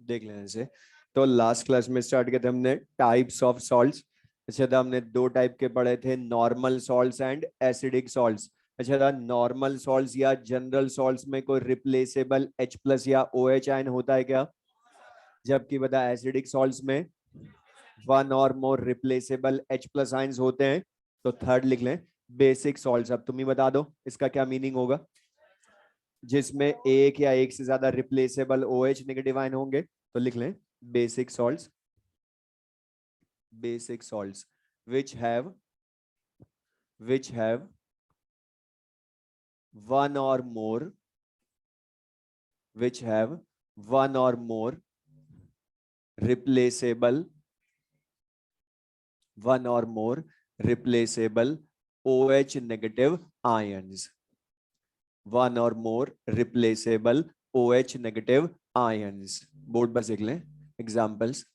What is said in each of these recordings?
देख लेने से। तो लास्ट क्लास में स्टार्ट किया था हमने टाइप्स ऑफ सॉल्ट्स। अच्छा था, हमने दो टाइप के पढ़े थे, normal salts and acidic salts. अच्छा था, नॉर्मल सॉल्ट्स या जनरल सॉल्ट्स में कोई रिप्लेसेबल H प्लस या OH आयन होता है क्या? जबकि बता एसिडिक सॉल्ट्स में वन और मोर रिप्लेसेबल H प्लस आयंस होते हैं। तो थर्ड लिख लें बेसिक सॉल्ट्स। अब तुम ही बता दो इसका क्या मीनिंग होगा। जिसमें एक या एक से ज्यादा रिप्लेसेबल OH नेगेटिव आयन होंगे तो लिख लें basic salts. Basic salts which have one or more which have one or more replaceable OH negative ions. One or more replaceable OH negative ions. Board पर देख लें examples.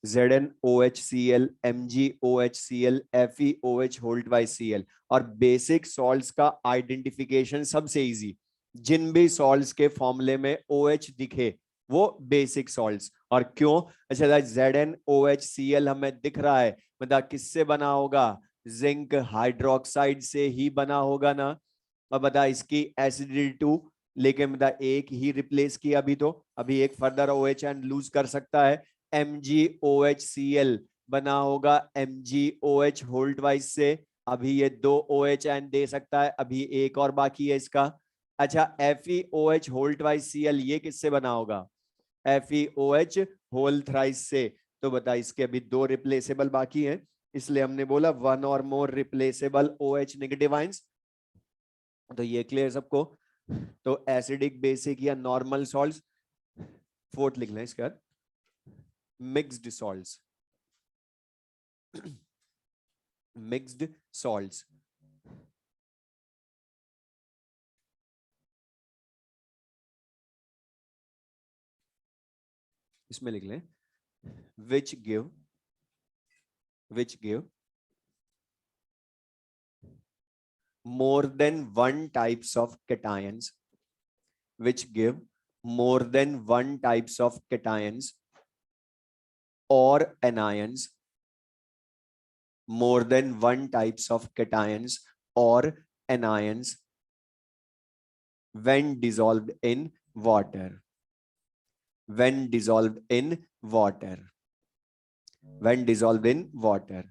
ZnOHCl, MgOHCl, FeOH hold by Cl। और basic salts का identification सबसे easy, जिन भी salts के फॉर्मूले में OH दिखे वो बेसिक सॉल्ट्स। और क्यों? अच्छा, ZnOHCl हमें दिख रहा है, मतलब किससे बना होगा? जिंक हाइड्रोक्साइड से ही बना होगा ना। अब बता इसकी एसिडिटी 2, लेकिन बता एक ही रिप्लेस किया अभी, तो अभी एक फर्दर OH एंड लूज कर सकता है। MgOHCl बना होगा MgOH होल्ड वाइज से, अभी ये 2 OH एंड दे सकता है, अभी एक और बाकी है इसका। अच्छा, FeOH होल्ड वाइज Cl ये किससे बना होगा? FeOH होल थ्राइस से। तो बता इसके अभी 2 रिप्लेसेबल बाकी हैं, इसलिए हमने बोला वन और मोर रिप्लेसेबल OH नेगेटिव आयंस। तो ये क्लियर सबको? तो एसिडिक, बेसिक या नॉर्मल सॉल्ट्स। फोर्थ लिख लें इसके बाद मिक्स्ड सॉल्ट्स। मिक्स्ड सॉल्ट्स इसमें लिख लें which give more than one types of cations, which give more than one types of cations or anions, more than one types of cations or anions when dissolved in water. When dissolved in water. When dissolved in water.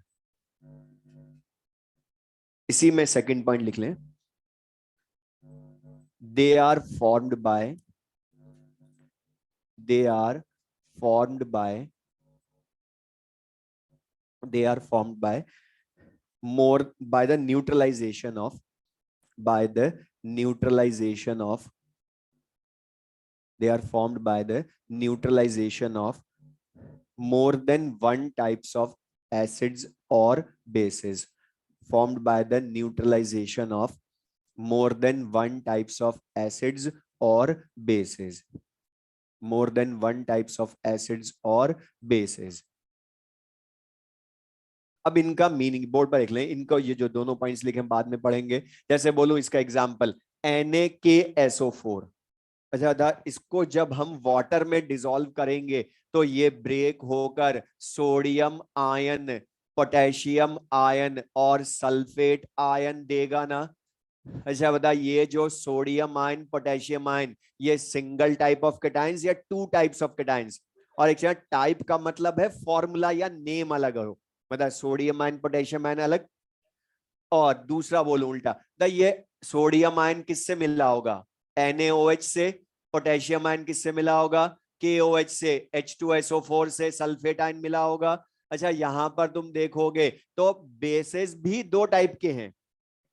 इसी में second point लिख लें, they are formed by more by the neutralization of they are formed by the neutralization of more than one types of acids or bases. Formed by the neutralization of more than one types of acids or bases. More than one types of acids or bases. अब इनका meaning board पर लिख लें। इनको ये जो दोनों points लिखे हम बाद में पढ़ेंगे। जैसे बोलूं इसका एग्जांपल NaKSO4। अच्छा था, इसको जब हम वाटर में डिसॉल्व करेंगे तो ये ब्रेक होकर सोडियम आयन, पोटेशियम आयन और सल्फेट आयन देगा ना। अच्छा बता, ये जो सोडियम आयन, पोटेशियम आयन, ये सिंगल टाइप ऑफ कैटायंस या 2 टाइप्स ऑफ कैटायंस? और एक टाइप का मतलब है फॉर्मूला या नेम अलग हो, मतलब सोडियम आयन पोटेशियम आयन अलग। और दूसरा बोलो उल्टा, ये सोडियम आयन किससे मिला होगा? NaOH से। पोटेशियम आयन किससे मिला होगा? KOH से। H2SO4 से सल्फेट आयन मिला होगा। अच्छा, यहां पर तुम देखोगे तो बेसेस भी 2 टाइप के हैं,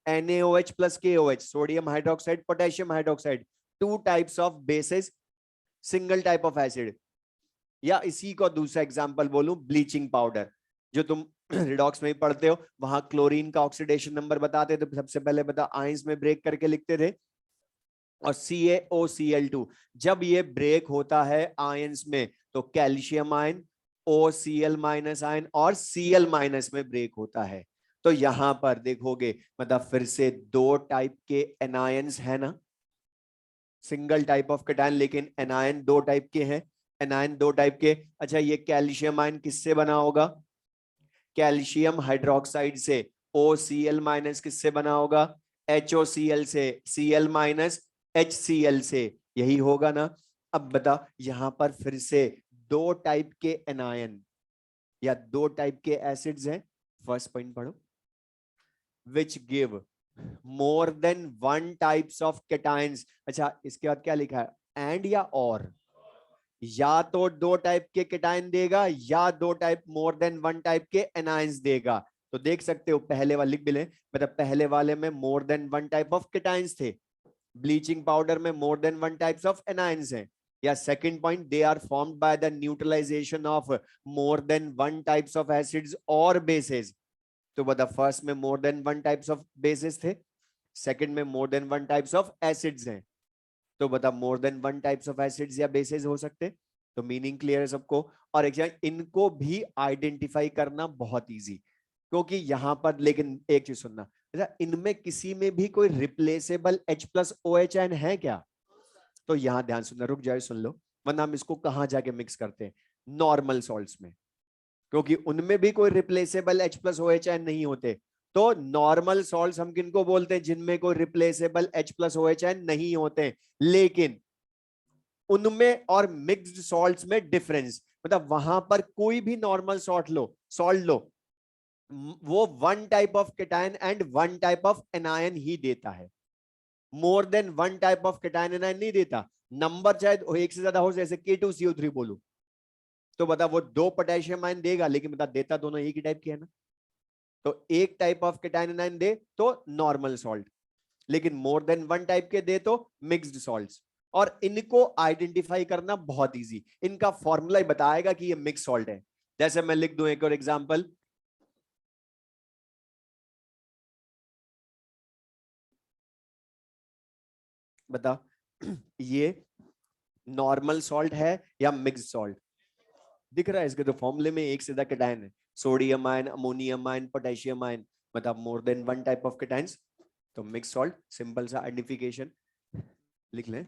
NaOH plus KOH, sodium hydroxide, potassium hydroxide, 2 types of bases, single type of acid. या इसी को दूसरा एग्जांपल बोलूं, ब्लीचिंग पाउडर, जो तुम रिडॉक्स में ही पढ़ते हो, वहां क्लोरीन का ऑक्सीडेशन नंबर बताते थे, तो सबसे पहले बता आयंस में ब्रेक करके लिखते थे। और CaOCl2 जब ये ब्रेक होता है आयंस में तो calcium ion OCl minus ion और Cl माइनस में ब्रेक होता है। तो यहां पर देखोगे मतलब फिर से दो टाइप के एनायंस है ना, सिंगल टाइप ऑफ कैटायन, लेकिन एनायन दो टाइप के हैं, एनायन दो टाइप के। अच्छा ये कैल्शियम आयन किससे बना होगा, कैल्शियम हाइड्रोक्साइड से। OCl माइनस किससे बना होगा, HOCl से, Cl माइनस HCl से, यही होगा ना। अब बता यहां पर फिर से दो टाइप के एनायन या दो टाइप के एसिड्स हैं। फर्स्ट पॉइंट पढ़ो, which give more than one types of cations. अच्छा इसके बाद क्या लिखा है, एंड या और, या तो दो टाइप के कैटायन देगा या दो type more than one type के एनायंस देगा। तो देख सकते हो पहले वाले लिख भी लें, मतलब पहले वाले में more than one type of cations थे, ब्लीचिंग पाउडर में more than one types of anions हैं। या second point, they are formed by the neutralisation of more than one types of acids और बेसेस। तो बता फर्स्ट में more than one types of bases थे, second में more than one types of acids हैं। तो बता more than one types of acids या बेसिस हो सकते। तो मीनिंग क्लियर है सबको। और इनको भी आइडेंटिफाई करना बहुत इजी, क्योंकि यहां पर लेकिन एक चीज सुनना, इनमें किसी में भी कोई रिप्लेसेबल H+OH है क्या। तो यहां ध्यान सुनना, रुक जाए सुन लो, वरना हम इसको कहां जाके मिक्स करते हैं, नॉर्मल सॉल्ट्स में, क्योंकि उनमें भी कोई रिप्लेसेबल H+OH नहीं होते। तो नॉर्मल सॉल्ट्स हम किनको बोलते हैं, जिनमें कोई रिप्लेसेबल H+OH नहीं होते। लेकिन उनमें और मिक्स्ड सॉल्ट्स में डिफरेंस, मतलब वहां पर कोई भी नॉर्मल सॉल्ट लो, वो one type of cation and one type of anion ही देता है, more than one type of cation anion नहीं देता। नंबर चाहे एक से ज्यादा हो, जैसे K2CO3 बोलू, तो बता वो दो पोटेशियम आयन देगा, लेकिन बता देता दोनों एक ही टाइप की है ना। तो एक टाइप ऑफ कैटायन एनायन दे तो नॉर्मल सॉल्ट, लेकिन मोर देन वन टाइप के दे तो मिक्स्ड सॉल्ट्स। और इनको आइडेंटिफाई करना बहुत इजी, इनका फॉर्मूला ही बताएगा कि ये मिक्स सॉल्ट है। जैसे मैं लिख दूं एक और एग्जांपल, बता ये नॉर्मल सॉल्ट है या मिक्स्ड सॉल्ट, दिख रहा है इसके तो फॉर्मूले में एक से ज्यादा कैटायन है, sodium ion, ammonium ion, potassium ion, मतलब more than one type of cations, तो मिक्स सॉल्ट, सिंपल सा आइडेंटिफिकेशन लिख लें।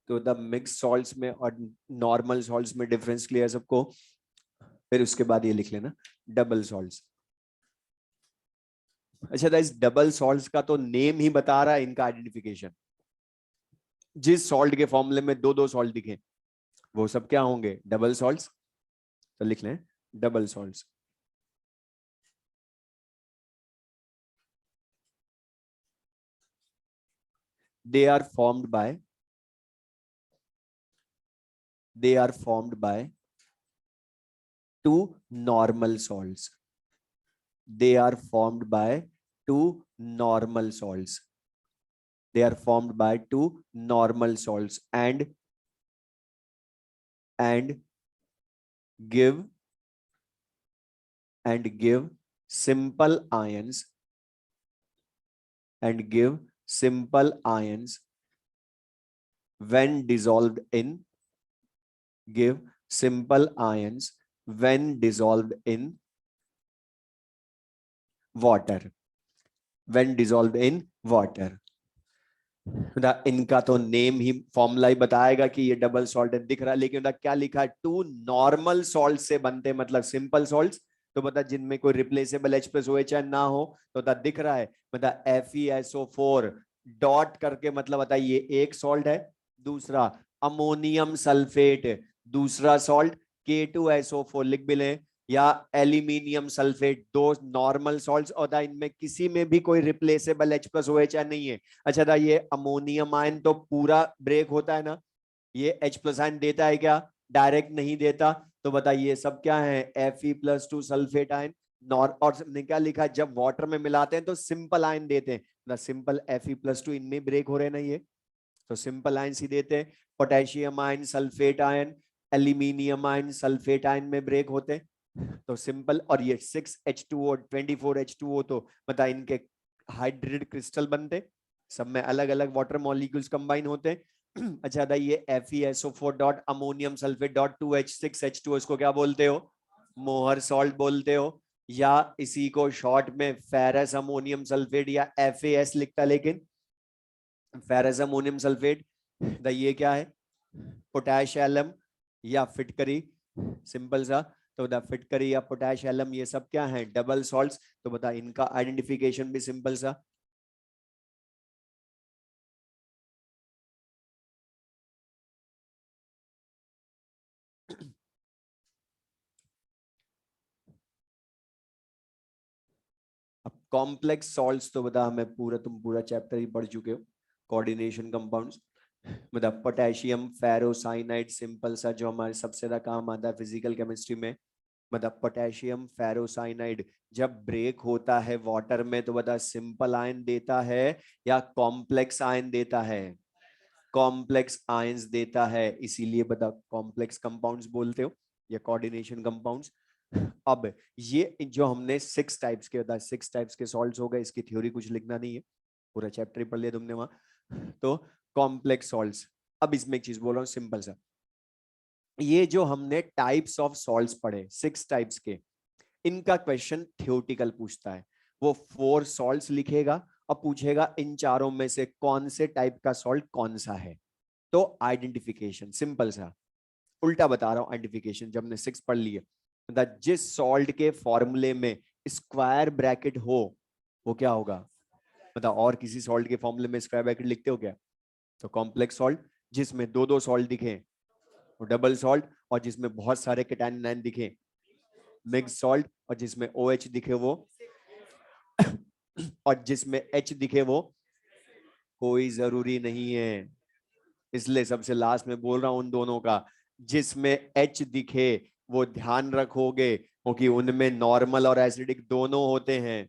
तो द मिक्स सॉल्ट्स में और नॉर्मल सॉल्ट्स में डिफरेंस क्लियर सबको। फिर उसके बाद ये लिख लेना डबल सॉल्ट्स। अच्छा इस डबल सॉल्ट्स का तो नेम ही बता रहा है इनका आइडेंटिफिकेशन, जिस सॉल्ट के फॉर्मूले में दो दो सॉल्ट दिखे वो सब क्या होंगे, डबल सॉल्ट्स। तो लिख लें double salts. They are formed by, they are formed by two normal salts, they are formed by two normal salts, they are formed by two normal salts and give simple ions and give simple ions when dissolved in, give simple ions when dissolved in water, when dissolved in water। इनका तो name ही formula ही बताएगा कि ये double salt है, दिख रहा है, लेकिन क्या लिखा है, टू नॉर्मल सॉल्ट से बनते, मतलब सिंपल सॉल्ट्स। तो बता जिनमें कोई रिप्लेसेबल H+OH ना हो, तो बता दिख रहा है, बता FeSO4 डॉट करके, मतलब बता ये एक सॉल्ट है, दूसरा अमोनियम सल्फेट, दूसरा सॉल्ट K2SO4 लिख भी लें, या एल्यूमिनियम सल्फेट, दो नॉर्मल सॉल्ट्स, और इनमें किसी में भी कोई रिप्लेसेबल H+OH नहीं है। अच्छा था ये अमोनियम आयन तो पूरा ब्रेक होता है ना, ये H+ आयन देता है क्या, डायरेक्ट नहीं देता। तो बताइए सब क्या है, Fe+2 सल्फेट आयन, और हमने क्या लिखा, जब वाटर में मिलाते हैं तो सिंपल आयन देते हैं, ना सिंपल Fe+2 इनमें ब्रेक हो रहे ना ये, तो सिंपल आयन ही देते हैं। Potassium ion, sulphate ion, aluminium ion, sulphate ion में ब्रेक होते हैं तो सिंपल। और ये 6H2O 24H2O तो बता इनके हाइड्रेटेड क्रिस्टल बनते, सब में अलग अलग वाटर मॉलिक्यूल्स कंबाइन होते हैं। अच्छा था ये FeSO4 dot ammonium sulphate dot 2H6H2O, इसको क्या बोलते हो, मोहर सॉल्ट बोलते हो, या इसी को शॉर्ट में फेरस अमोनियम सल्फेट या FAS लिखता, लेकिन फेरस अमोनियम सल्फेट। ये क्या है, पोटैश एलम या फिटकरी, सिंपल सा। तो बता फिटकरी या पोटैश एलम ये सब क्या है, डबल सॉल्ट्स। तो बता इनका आइडेंटिफिकेशन भी सिंपल सा। अब कॉम्प्लेक्स सॉल्ट्स तो बता हमें पूरा, तुम पूरा चैप्टर ही पढ़ चुके हो, कोऑर्डिनेशन कंपाउंड्स। मतलब पोटेशियम फेरोसाइनाइड, सिंपल सा जो हमारे सबसे ज्यादा काम आता है फिजिकल केमिस्ट्री में। मतलब पोटेशियम फेरोसाइनाइड जब ब्रेक होता है वाटर में तो बता सिंपल आयन देता है या कॉम्प्लेक्स आयन देता है, कॉम्प्लेक्स आयंस देता है, इसीलिए बता कॉम्प्लेक्स कंपाउंड्स बोलते हो या कोऑर्डिनेशन कंपाउंड्स। अब ये जो हमने 6 टाइप्स के बता, 6 टाइप्स के सॉल्ट्स हो गए, इसकी थ्योरी कुछ लिखना नहीं है, पूरा चैप्टर ही पढ़ लिया तुमने वहां। तो कॉम्प्लेक्स सॉल्ट्स, अब इसमें एक चीज बोल रहा हूँ सिंपल सा, ये जो हमने टाइप्स ऑफ सॉल्ट्स पढ़े 6 टाइप्स के, इनका क्वेश्चन थ्योरेटिकल पूछता है। वो 4 सॉल्ट्स लिखेगा और पूछेगा इन चारों में से कौन से टाइप का सॉल्ट कौन सा है। तो आइडेंटिफिकेशन सिंपल सा, उल्टा बता रहा हूं आइडेंटिफिकेशन, जब हमने 6 पढ़ लिए, मतलब जिस सॉल्ट के फॉर्मूले में स्क्वायर ब्रैकेट हो वो क्या होगा, मतलब और किसी सॉल्ट के फॉर्मूले में स्क्वायर ब्रैकेट लिखते हो क्या, तो कॉम्प्लेक्स सॉल्ट। जिसमें दो दो सॉल्ट दिखे वो डबल सॉल्ट, और जिसमें बहुत सारे केटायन आयन दिखे मिक्स सॉल्ट, और जिसमें OH दिखे वो और जिसमें H दिखे वो कोई जरूरी नहीं है, इसलिए सबसे लास्ट में बोल रहा हूं उन दोनों का। जिसमें H दिखे वो ध्यान रखोगे क्योंकि उनमें नॉर्मल और एसिडिक दोनों होते हैं,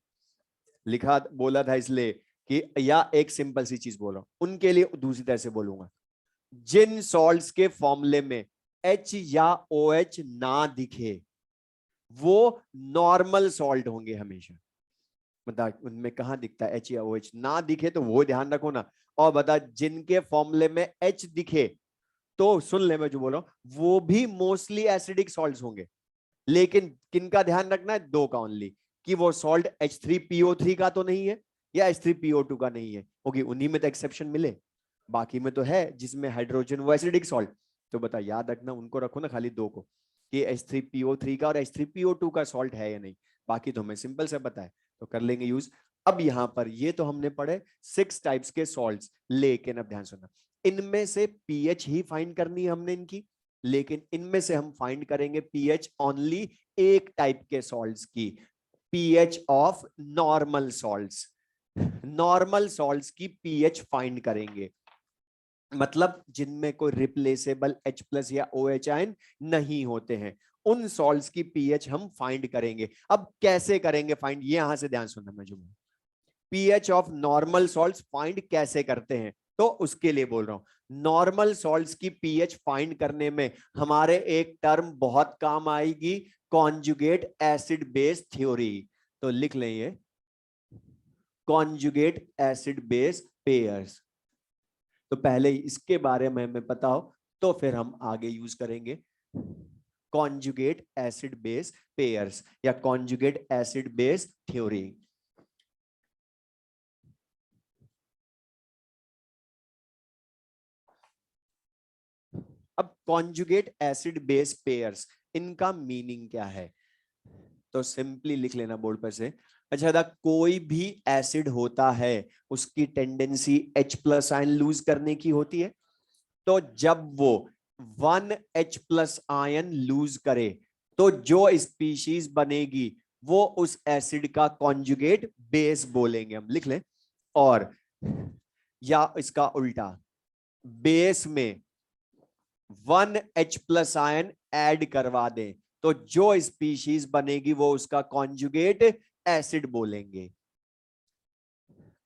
लिखा बोला था इसलिए कि, या एक सिंपल सी चीज बोल रहा हूं उनके लिए दूसरी तरह से बोलूंगा, जिन सॉल्ट्स के फॉर्मूले में H या OH ना दिखे वो नॉर्मल सॉल्ट होंगे हमेशा। मतलब उनमें कहां दिखता है H या OH, ना दिखे तो वो ध्यान रखो ना। और बता जिनके फॉर्मूले में H दिखे तो सुन ले मैं जो बोल रहा हूं, वो भी मोस्टली एसिडिक सॉल्ट्स होंगे, लेकिन किनका ध्यान रखना है, दो का ओनली, कि वो सॉल्ट H3PO3 का तो नहीं है या H3PO2 का नहीं है, क्योंकि उन्हीं में तो एक्सेप्शन मिले, बाकी में तो है जिसमें हाइड्रोजन वो एसिडिक सॉल्ट। तो बता याद रखना उनको रखो ना खाली दो को, कि H3PO3 का और H3PO2 का सॉल्ट है या नहीं, बाकी तो हमें सिंपल से पता है तो कर लेंगे यूज। अब यहां पर ये तो हमने पढ़े 6 टाइप्स के सॉल्ट्स, लेकिन अब ध्यान सुनना, इनमें से पीएच ही फाइंड करनी है हमने इनकी, लेकिन इनमें से हम फाइंड करेंगे पीएच ओनली एक टाइप के सॉल्ट्स की, pH of normal salts, normal salts की पीएच फाइंड करेंगे, मतलब जिनमें कोई रिप्लेसेबल H+ या OH आयन नहीं होते हैं, उन सॉल्ट्स की पीएच हम फाइंड करेंगे। अब कैसे करेंगे फाइंड, ये यहां से ध्यान सुनना, मैं जो pH of normal salts find कैसे करते हैं, तो उसके लिए बोल रहा हूं। नॉर्मल सॉल्ट्स की पीएच फाइंड करने में हमारे एक टर्म बहुत काम आएगी, कॉन्जुगेट एसिड बेस थ्योरी। तो लिख लें ये, कॉन्जुगेट एसिड बेस पेयर्स। तो पहले इसके बारे में हमें पता हो तो फिर हम आगे यूज करेंगे कॉन्जुगेट एसिड बेस पेयर्स या कॉन्जुगेट एसिड बेस थ्योरी। अब कॉन्जुगेट एसिड बेस पेयर्स, इनका मीनिंग क्या है, तो सिंपली लिख लेना बोर्ड पर से। अच्छा था, कोई भी एसिड होता है उसकी टेंडेंसी H+ आयन लूज करने की होती है, तो जब वो 1H+ आयन लूज करे तो जो स्पीशीज बनेगी वो उस एसिड का कॉन्जुगेट बेस बोलेंगे हम, लिख लें। और या इसका उल्टा, बेस में 1H+ आयन ऐड करवा दें तो जो स्पीशीज बनेगी वो उसका कॉन्जुगेट एसिड बोलेंगे।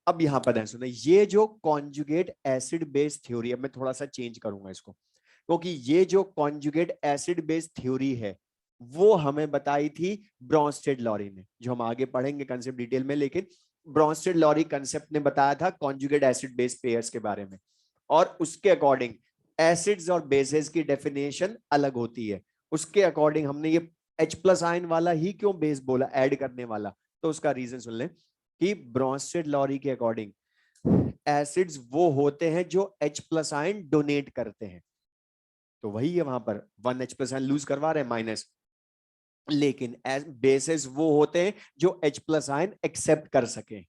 अब यहां पर सुनो, ये जो कॉन्जुगेट एसिड बेस थ्योरी है, मैं थोड़ा सा चेंज करूंगा इसको, क्योंकि ये जो कॉन्जुगेट एसिड बेस थ्योरी है वो हमें बताई थी ब्रॉन्स्टेड लॉरी ने, जो हम आगे पढ़ेंगे कंसेप्ट डिटेल में, लेकिन ब्रॉन्स्टेड लॉरी कंसेप्ट ने बताया था कॉन्जुगेट एसिड बेस पेयर्स के बारे में, और उसके अकॉर्डिंग एसिड्स और बेसेस की डेफिनेशन अलग होती है। उसके अकॉर्डिंग हमने ये H प्लस आयन वाला ही क्यों बेस बोला, ऐड करने वाला, तो उसका रीजन सुन लें कि ब्रॉन्स्टेड लॉरी के अकॉर्डिंग एसिड्स वो होते हैं जो H प्लस आयन डोनेट करते हैं, तो वही है वहां पर 1 H प्लस आयन लूज करवा रहे हैं माइनस, लेकिन बेसेस वो होते हैं जो H प्लस आयन एक्सेप्ट कर सके,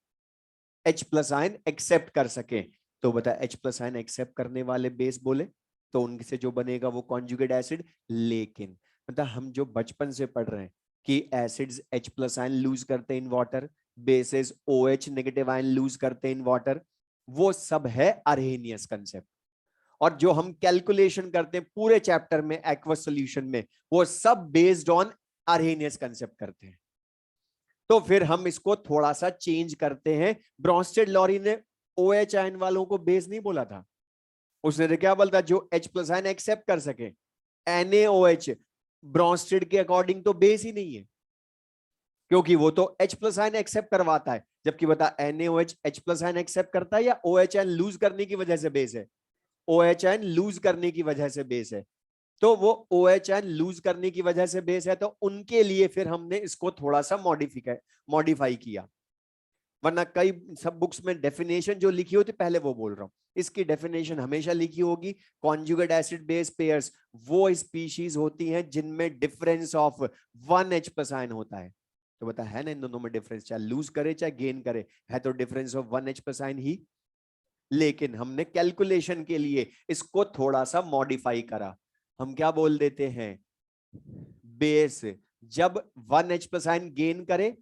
H प्लस आयन एक्सेप्ट कर सके। तो बता H प्लस आयन एक्सेप्ट करने वाले बेस बोले तो उनसे जो बनेगा वो कॉन्जुगेट एसिड। लेकिन मतलब हम जो बचपन से पढ़ रहे हैं कि acids H plus ion lose करते हैं in water, bases OH negative ion lose करते हैं इन वाटर, वो सब है अरहेनियस कंसेप्ट। और जो हम कैलकुलेशन करते हैं पूरे चैप्टर में एक्वस सॉल्यूशन में, वो सब बेस्ड ऑन अरहेनियस कंसेप्ट करते हैं। तो फिर हम इसको थोड़ा सा चेंज करते हैं। ब्रॉन्स्टेड लॉरी ने OH आयन वालों को बेस नहीं बोला था, उसने तो क्या बोला था, जो H प्लस आयन एक्सेप्ट कर सके। NaOH ब्रॉन्स्टेड के अकॉर्डिंग तो बेस ही नहीं है, क्योंकि वो तो H प्लस आयन एक्सेप्ट करवाता है, जबकि बता NaOH H plus ion accept करता है या OH आयन लूज करने की वजह से बेस है? OH आयन लूज करने की वजह से बेस है। तो वो OH आयन लूज करने की वजह से बेस है, तो उनके लिए फिर हमने इसको थोड़ा सा मॉडिफाई किया। वरना कई सब बुक्स में डेफिनेशन जो लिखी होती पहले वो बोल रहा हूं, इसकी डेफिनेशन हमेशा लिखी होगी कॉन्जुगेट एसिड बेस पेयर्स वो स्पीशीज होती हैं जिनमें difference of 1 H plus ion होता है। तो बता है ना इन दोनों में डिफरेंस, चाहे लूज करे चाहे गेन करे, है तो difference of 1 H plus ion ही। लेकिन हमने कैलकुलेशन के लिए इसको थोड़ा सा मॉडिफाई करा। हम क्या बोल देते हैं, बेस जब 1 H प्लस आयन गेन करे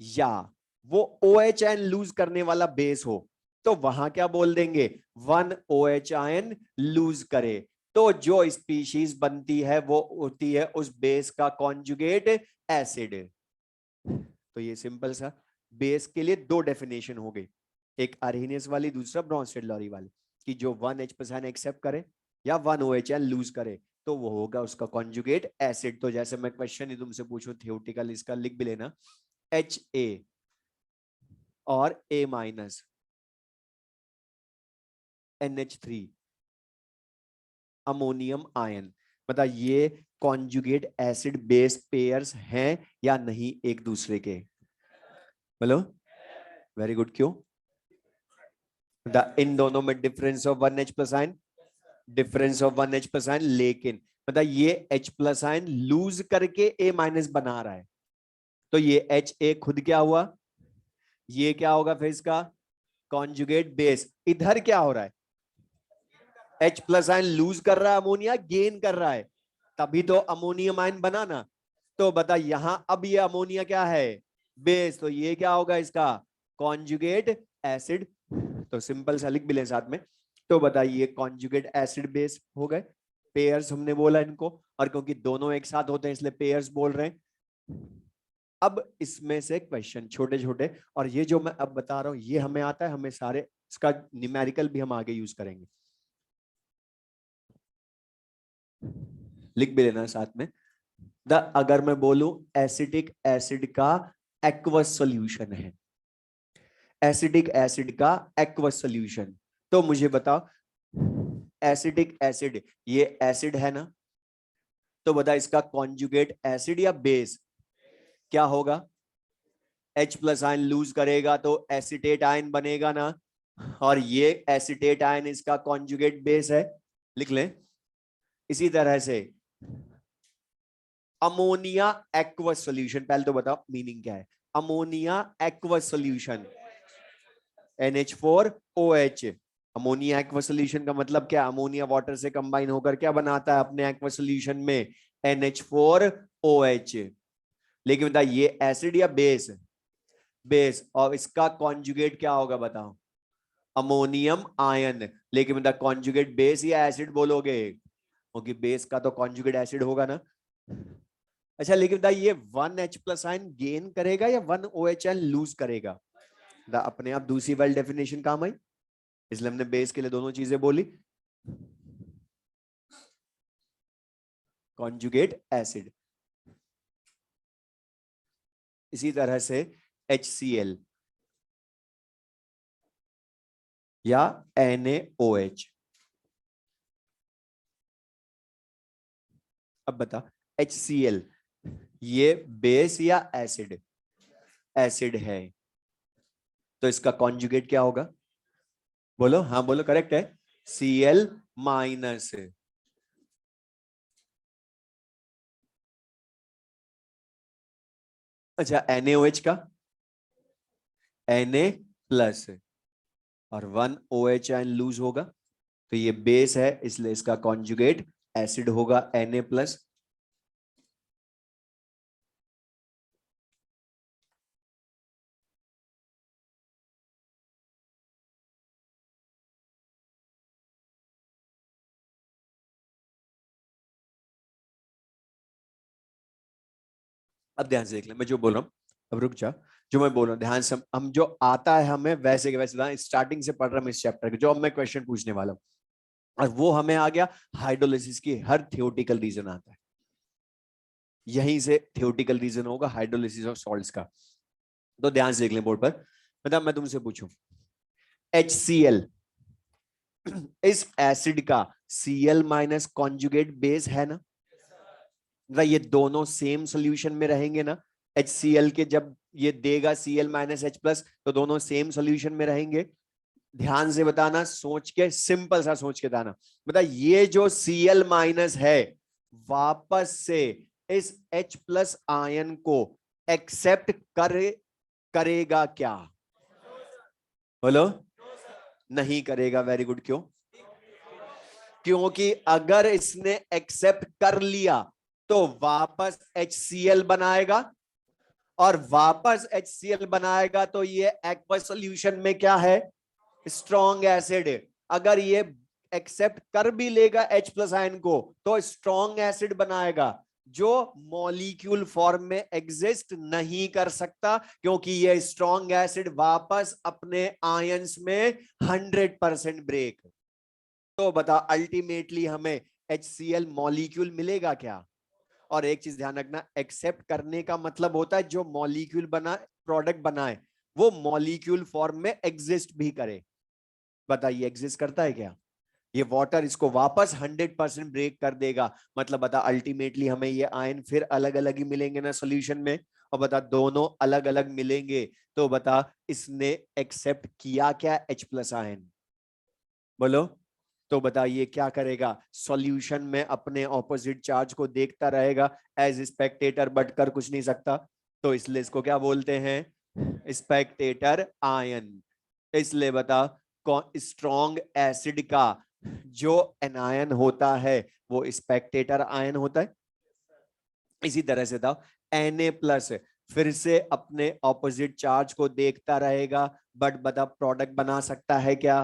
या वो OH आयन लूज करने वाला बेस हो, तो वहां क्या बोल देंगे, 1 OH आयन लूज करे, तो जो स्पीशीज बनती है वो होती है उस बेस का कॉन्जुगेट एसिड। तो ये सिंपल सा बेस के लिए दो डेफिनेशन हो गई, एक अरहेनियस वाली, दूसरा ब्रॉन्स्टेड लॉरी वाली, कि जो 1 H प्लस आयन एक्सेप्ट करे या 1 OH आयन लूज करे तो वो होगा उसका कॉन्जुगेट एसिड। तो जैसे मैं क्वेश्चन ही तुमसे पूछूं थियोरेटिकल, इसका लिख भी लेना, Ha और A minus NH3 ammonium ion, बता ये कॉन्जुगेट एसिड बेस पेयर्स हैं या नहीं एक दूसरे के? बोलो। वेरी गुड, क्यों? इन दोनों में difference of 1 H plus ion, difference of 1 H plus ion, लेकिन मतलब ये H प्लस आयन लूज करके A माइनस बना रहा है, तो ये HA खुद क्या हुआ, ये क्या होगा फिर इसका कॉन्जुगेट बेस। इधर क्या हो रहा है, H प्लस आयन लूज कर रहा है, अमोनिया गेन कर रहा है, तभी तो अमोनियम आयन बना ना। तो बता यहां अब ये अमोनिया क्या है, बेस, तो ये क्या होगा इसका कॉन्जुगेट एसिड। तो सिंपल सा लिख भी लें साथ में। तो बताइए कॉन्जुगेट एसिड बेस हो गए, पेयर्स हमने बोला इनको, और क्योंकि दोनों एक साथ होते हैं इसलिए पेयर्स बोल रहे हैं। अब इसमें से क्वेश्चन छोटे छोटे, और ये जो मैं अब बता रहा हूं ये हमें आता है, हमें सारे इसका न्यूमेरिकल भी हम आगे यूज करेंगे, लिख भी लेना साथ में। अगर मैं बोलूं एसिटिक एसिड का एक्वस सॉल्यूशन है, एसिडिक एसिड का एक्वस सॉल्यूशन, तो मुझे बताओ एसिडिक एसिड ये एसिड है ना, तो बता इसका कॉन्जुगेट एसिड या बेस क्या होगा, H प्लस आयन लूज करेगा तो एसिटेट आयन बनेगा ना, और ये एसिटेट आयन इसका कॉन्जुगेट बेस है, लिख लें। इसी तरह से अमोनिया एक्वस सॉल्यूशन, पहले तो बताओ मीनिंग क्या है, ammonia aqueous solution NH4OH। Ammonia aqueous solution का मतलब क्या, अमोनिया वाटर से कंबाइन होकर क्या बनाता है अपने एक्वस सॉल्यूशन में, NH4OH। लेकिन बता ये एसिड या बेस, बेस, और इसका कॉन्जुगेट क्या होगा बताओ, अमोनियम आयन। लेकिन बता कॉन्जुगेट बेस या एसिड बोलोगे, क्योंकि बेस का तो कॉन्जुगेट एसिड होगा ना। अच्छा लेकिन बता ये 1H+ आयन गेन करेगा या 1OH आयन लूज करेगा? अपने आप दूसरी वेल डेफिनेशन काम आई, इसलिए हमने बेस के लिए दोनों चीजें बोली। Conjugate acid. इसी तरह से HCl या NaOH। अब बता HCl ये बेस या एसिड? एसिड है, तो इसका कॉन्जुगेट क्या होगा? बोलो, हाँ बोलो, करेक्ट है Cl-। अच्छा NaOH का Na+ और 1OH आयन लूज होगा, तो ये बेस है इसलिए इसका कॉन्जुगेट एसिड होगा Na+। अब ध्यान से देख ले मैं जो बोल रहा हूँ, अब रुक जा। जो मैं बोल रहा हूँ ध्यान से, हम जो आता है हमें वैसे के वैसे स्टार्टिंग से पढ़ रहा हूँ इस चैप्टर के, जो अब मैं क्वेश्चन पूछने वाला हूँ, और वो हमें आ गया हाइड्रोलिसिस की हर थियोटिकल रीजन आता है, यहीं से थियोटिकल रीजन होगा हाइड्रोलिसिस ऑफ सॉल्ट्स का। तो ध्यान से देख लें बोर्ड पर, मतलब मैं तुमसे पूछूं HCl इस एसिड का Cl- कॉन्जुगेट बेस है ना? ये दोनों सेम सॉल्यूशन में रहेंगे ना? HCl के जब ये देगा Cl-H+, तो दोनों सेम सॉल्यूशन में रहेंगे। ध्यान से बताना, सोच के, सिंपल सा सोच के बताना। बता ये जो Cl- है वापस से इस H+ आयन को एक्सेप्ट करेगा क्या? बोलो। नहीं करेगा। Very good. क्यों? क्योंकि अगर इसने एक्सेप्ट कर लिया तो वापस HCl बनाएगा, और वापस HCl बनाएगा तो ये एक्वस सॉल्यूशन में क्या है? Strong acid. अगर ये एक्सेप्ट कर भी लेगा H+ आयन को तो स्ट्रॉन्ग एसिड बनाएगा, जो मॉलिक्यूल फॉर्म में एग्जिस्ट नहीं कर सकता, क्योंकि ये स्ट्रॉन्ग एसिड वापस अपने आयंस में 100% ब्रेक। तो बता अल्टीमेटली हमें HCl मॉलिक्यूल मिलेगा क्या? और एक चीज ध्यान रखना, एक्सेप्ट करने का मतलब होता है जो मॉलिक्यूल बना, प्रोडक्ट बनाए, वो मॉलिक्यूल फॉर्म में एग्जिस्ट भी करे। बताइए एग्जिस्ट करता है क्या? ये वाटर इसको वापस 100% ब्रेक कर देगा। मतलब बता अल्टीमेटली हमें ये आयन फिर अलग अलग ही मिलेंगे ना सॉल्यूशन में? और बता दोनों अलग अलग मिलेंगे तो बता इसने एक्सेप्ट किया क्या H+ आयन? बोलो। तो बताइए क्या करेगा? सॉल्यूशन में अपने ऑपोजिट चार्ज को देखता रहेगा एज स्पेक्टेटर, बट कर कुछ नहीं सकता, तो इसलिए इसको क्या बोलते हैं? Spectator ion. इसलिए बता स्ट्रॉन्ग एसिड का जो एनायन होता है वो स्पेक्टेटर आयन होता है। इसी तरह से था Na+ फिर से अपने ऑपोजिट चार्ज को देखता रहेगा, बट बता प्रोडक्ट बना सकता है क्या?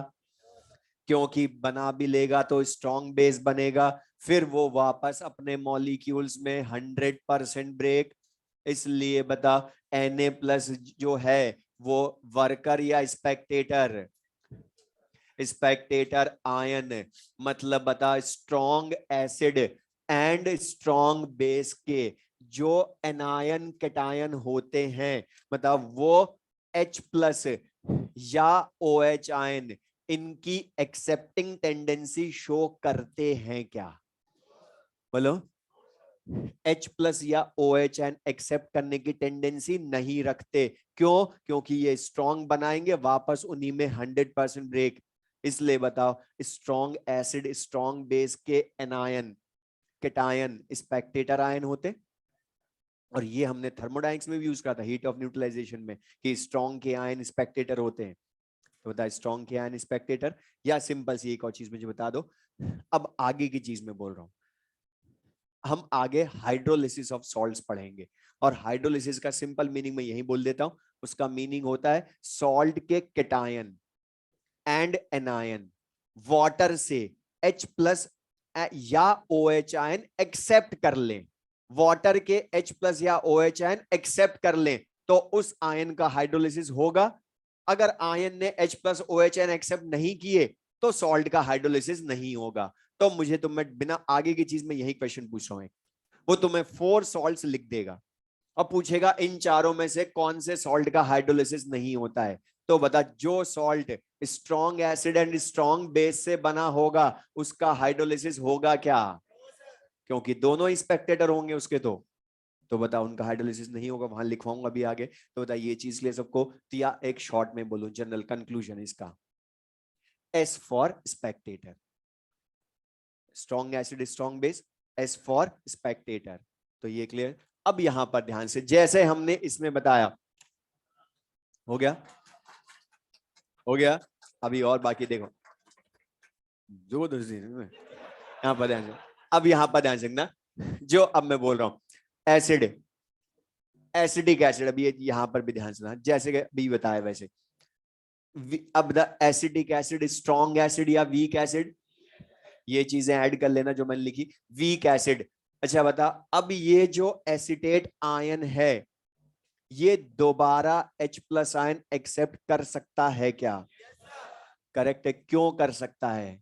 क्योंकि बना भी लेगा तो स्ट्रॉन्ग बेस बनेगा, फिर वो वापस अपने मॉलिक्यूल्स में 100% ब्रेक। इसलिए बता Na+ जो है वो वर्कर या स्पेक्टेटर? Spectator ion. मतलब बता strong acid and strong base के जो एनायन कैटायन होते हैं, मतलब वो H+ या OH आयन, इनकी एक्सेप्टिंग टेंडेंसी शो करते हैं क्या? बोलो। H+ या OH आयन एक्सेप्ट करने की टेंडेंसी नहीं रखते। क्यों? क्योंकि ये स्ट्रॉन्ग बनाएंगे वापस उन्हीं में 100% ब्रेक। इसलिए बताओ स्ट्रॉन्ग एसिड स्ट्रॉन्ग बेस के एनायन कैटायन स्पेक्टेटर आयन होते। और ये हमने थर्मोडाइनमिक्स में भी यूज करा था हीट ऑफ न्यूट्रलाइजेशन में, कि स्ट्रॉन्ग के आयन स्पेक्टेटर होते हैं। तो बता स्ट्रॉन्ग के आयन स्पेक्टेटर, या सिंपल सी एक और चीज मुझे बता दो। अब आगे की चीज में बोल रहा हूं, हम आगे हाइड्रोलिसिस ऑफ सॉल्ट्स पढ़ेंगे, और हाइड्रोलिसिस का सिंपल मीनिंग मैं यही बोल देता हूं। उसका मीनिंग होता है सॉल्ट के कैटायन एंड एनायन वाटर से H+ या OH आयन एक्सेप्ट कर लें, वाटर के H+ या OH आयन एक्सेप्ट कर लें तो उस आयन का हाइड्रोलिसिस होगा। अगर आयन ने H+ OH आयन एक्सेप्ट नहीं किए तो सॉल्ट का हाइड्रोलिसिस नहीं होगा। तो मुझे तुम्हें बिना आगे की चीज में यही क्वेश्चन पूछ रहा हूं, वो तुम्हें 4 सॉल्ट्स लिख देगा और पूछेगा इन चारों में से कौन से सॉल्ट का हाइड्रोलिसिस नहीं होता है। तो बता, जो salt strong acid and strong base से बना होगा उसका हाइड्रोलिसिस होगा क्या? क्योंकि दोनों ही स्पेक्टेटर होंगे उसके। तो बता, उनका हाइड्रोलिसिस नहीं होगा, वहां लिखवाऊंगा अभी आगे। तो बता ये चीज ले सबको, तो या एक शॉर्ट में बोलूं, जनरल कंक्लूजन इसका, S for Spectator, strong acid strong base, S for Spectator. तो ये क्लियर। अब यहां पर ध्यान से, जैसे हमने इसमें बताया, हो गया, हो गया। अभी और बाकी देखो, जो यहां पर ध्यान से, अब यहां पर ध्यान से रखना, जो अब मैं बोल रहा हूं एसिड, एसिडिक एसिड, अभी यहां पर भी ध्यान से, जैसे कि अभी बताया वैसे। अब the acidic acid strong acid या वीक एसिड, ये चीजें ऐड कर लेना जो मैंने लिखी, वीक एसिड। अच्छा बता, अब ये जो एसिटेट आयन है ये दोबारा H+ आयन एक्सेप्ट कर सकता है क्या? करेक्ट है। क्यों कर सकता है?